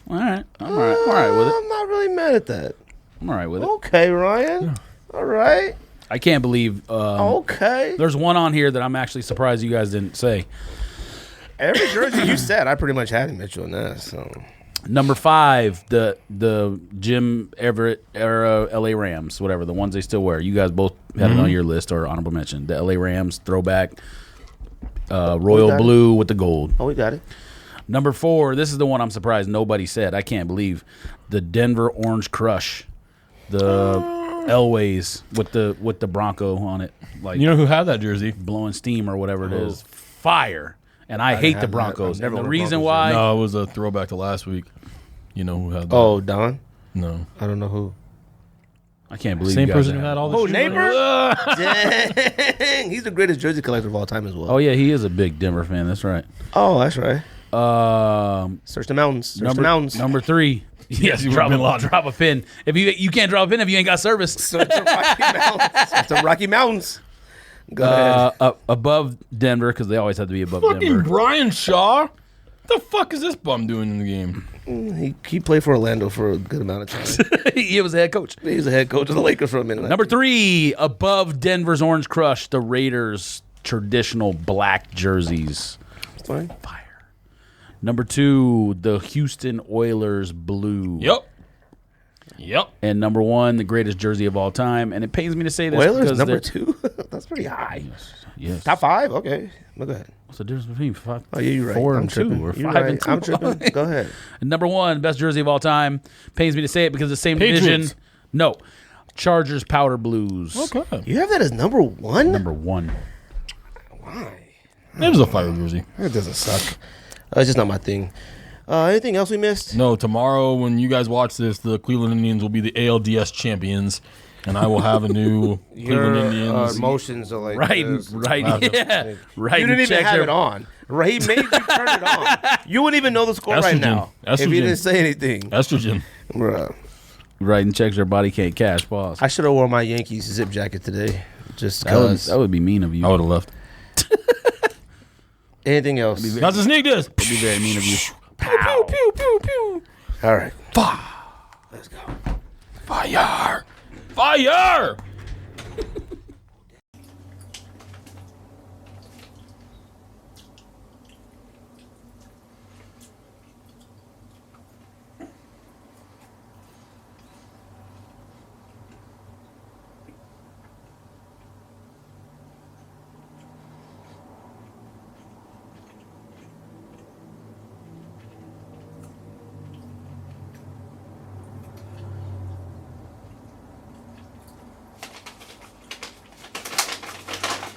All right. I'm all right with it. I'm not really mad at that. I'm all right with it. Okay, Ryan. All right. I can't believe Okay. there's one on here that I'm actually surprised you guys didn't say. Every jersey you said, I pretty much had Mitchell in that. So Number 5, the Jim Everett era LA Rams, whatever, the ones they still wear. You guys both had it on your list or honorable mention. The LA Rams throwback, royal got it. blue with the gold. we got it. Number 4, this is the one I'm surprised nobody said. I can't believe the Denver Orange Crush, the Elways with the Bronco on it, like You know who had that jersey? blowing steam or whatever it is. Fire. And I hate the have that. Broncos. I've never And the worn a reason Broncos why No, it was a throwback to last week. You know who had that? Oh, Don? No. I don't know who. I can't believe Same you guys person who have- had all the Oh, shoes neighbor? on it? Dang. He's the greatest jersey collector of all time as well. Oh yeah, he is a big Denver fan. That's right. Oh, that's right. Um, Search the mountains. Search the mountains. number 3. Yes, you drop, would've been locked. drop a pin. If you can't drop a pin if you ain't got service. Search the Rocky Mountains. Search the Rocky Mountains. Go ahead. Above Denver because they always have to be above Fucking Denver. Brian Shaw. What the fuck is this bum doing in the game? He played for Orlando for a good amount of time. He was the head coach. He was the head coach of the Lakers for a minute. Number 3, above Denver's Orange Crush, the Raiders' traditional black jerseys. It's fine. Fire. Number 2, the Houston Oilers blue. Yep. And number 1, the greatest jersey of all time. And it pains me to say this Oilers because number they're- 2? That's pretty high. Yes. Top 5? Okay. Go ahead. What's the difference between Oh, yeah, you're right. 4 I'm and tripping. 2 or 5 You're and 2? I'm tripping. Go ahead. And number 1, best jersey of all time. Pains me to say it because the same Patriots. division. No. Chargers powder blues. Okay. You have that as number 1? Number 1. Why? It was a fire jersey. It doesn't suck. It's just not my thing. Anything else we missed? No, tomorrow when you guys watch this, the Cleveland Indians will be the ALDS champions, and I will have a new Cleveland Indians. Emotions are like Right, this. right, Wow. yeah, right. You didn't even check have their- it on. Right, he made you turn it on. You wouldn't even know the score right Estrogen. now if Estrogen. you didn't say anything. Estrogen. Bruh. Right, and checks their body can't cash. Pause. I should have worn my Yankees zip jacket today, just That would, because. that would be mean of you. I would have left. Anything else? Not to sneak this. That'd be very mean of you. Pew, pew, pew, pew. All right. Let's go. Fire. Fire.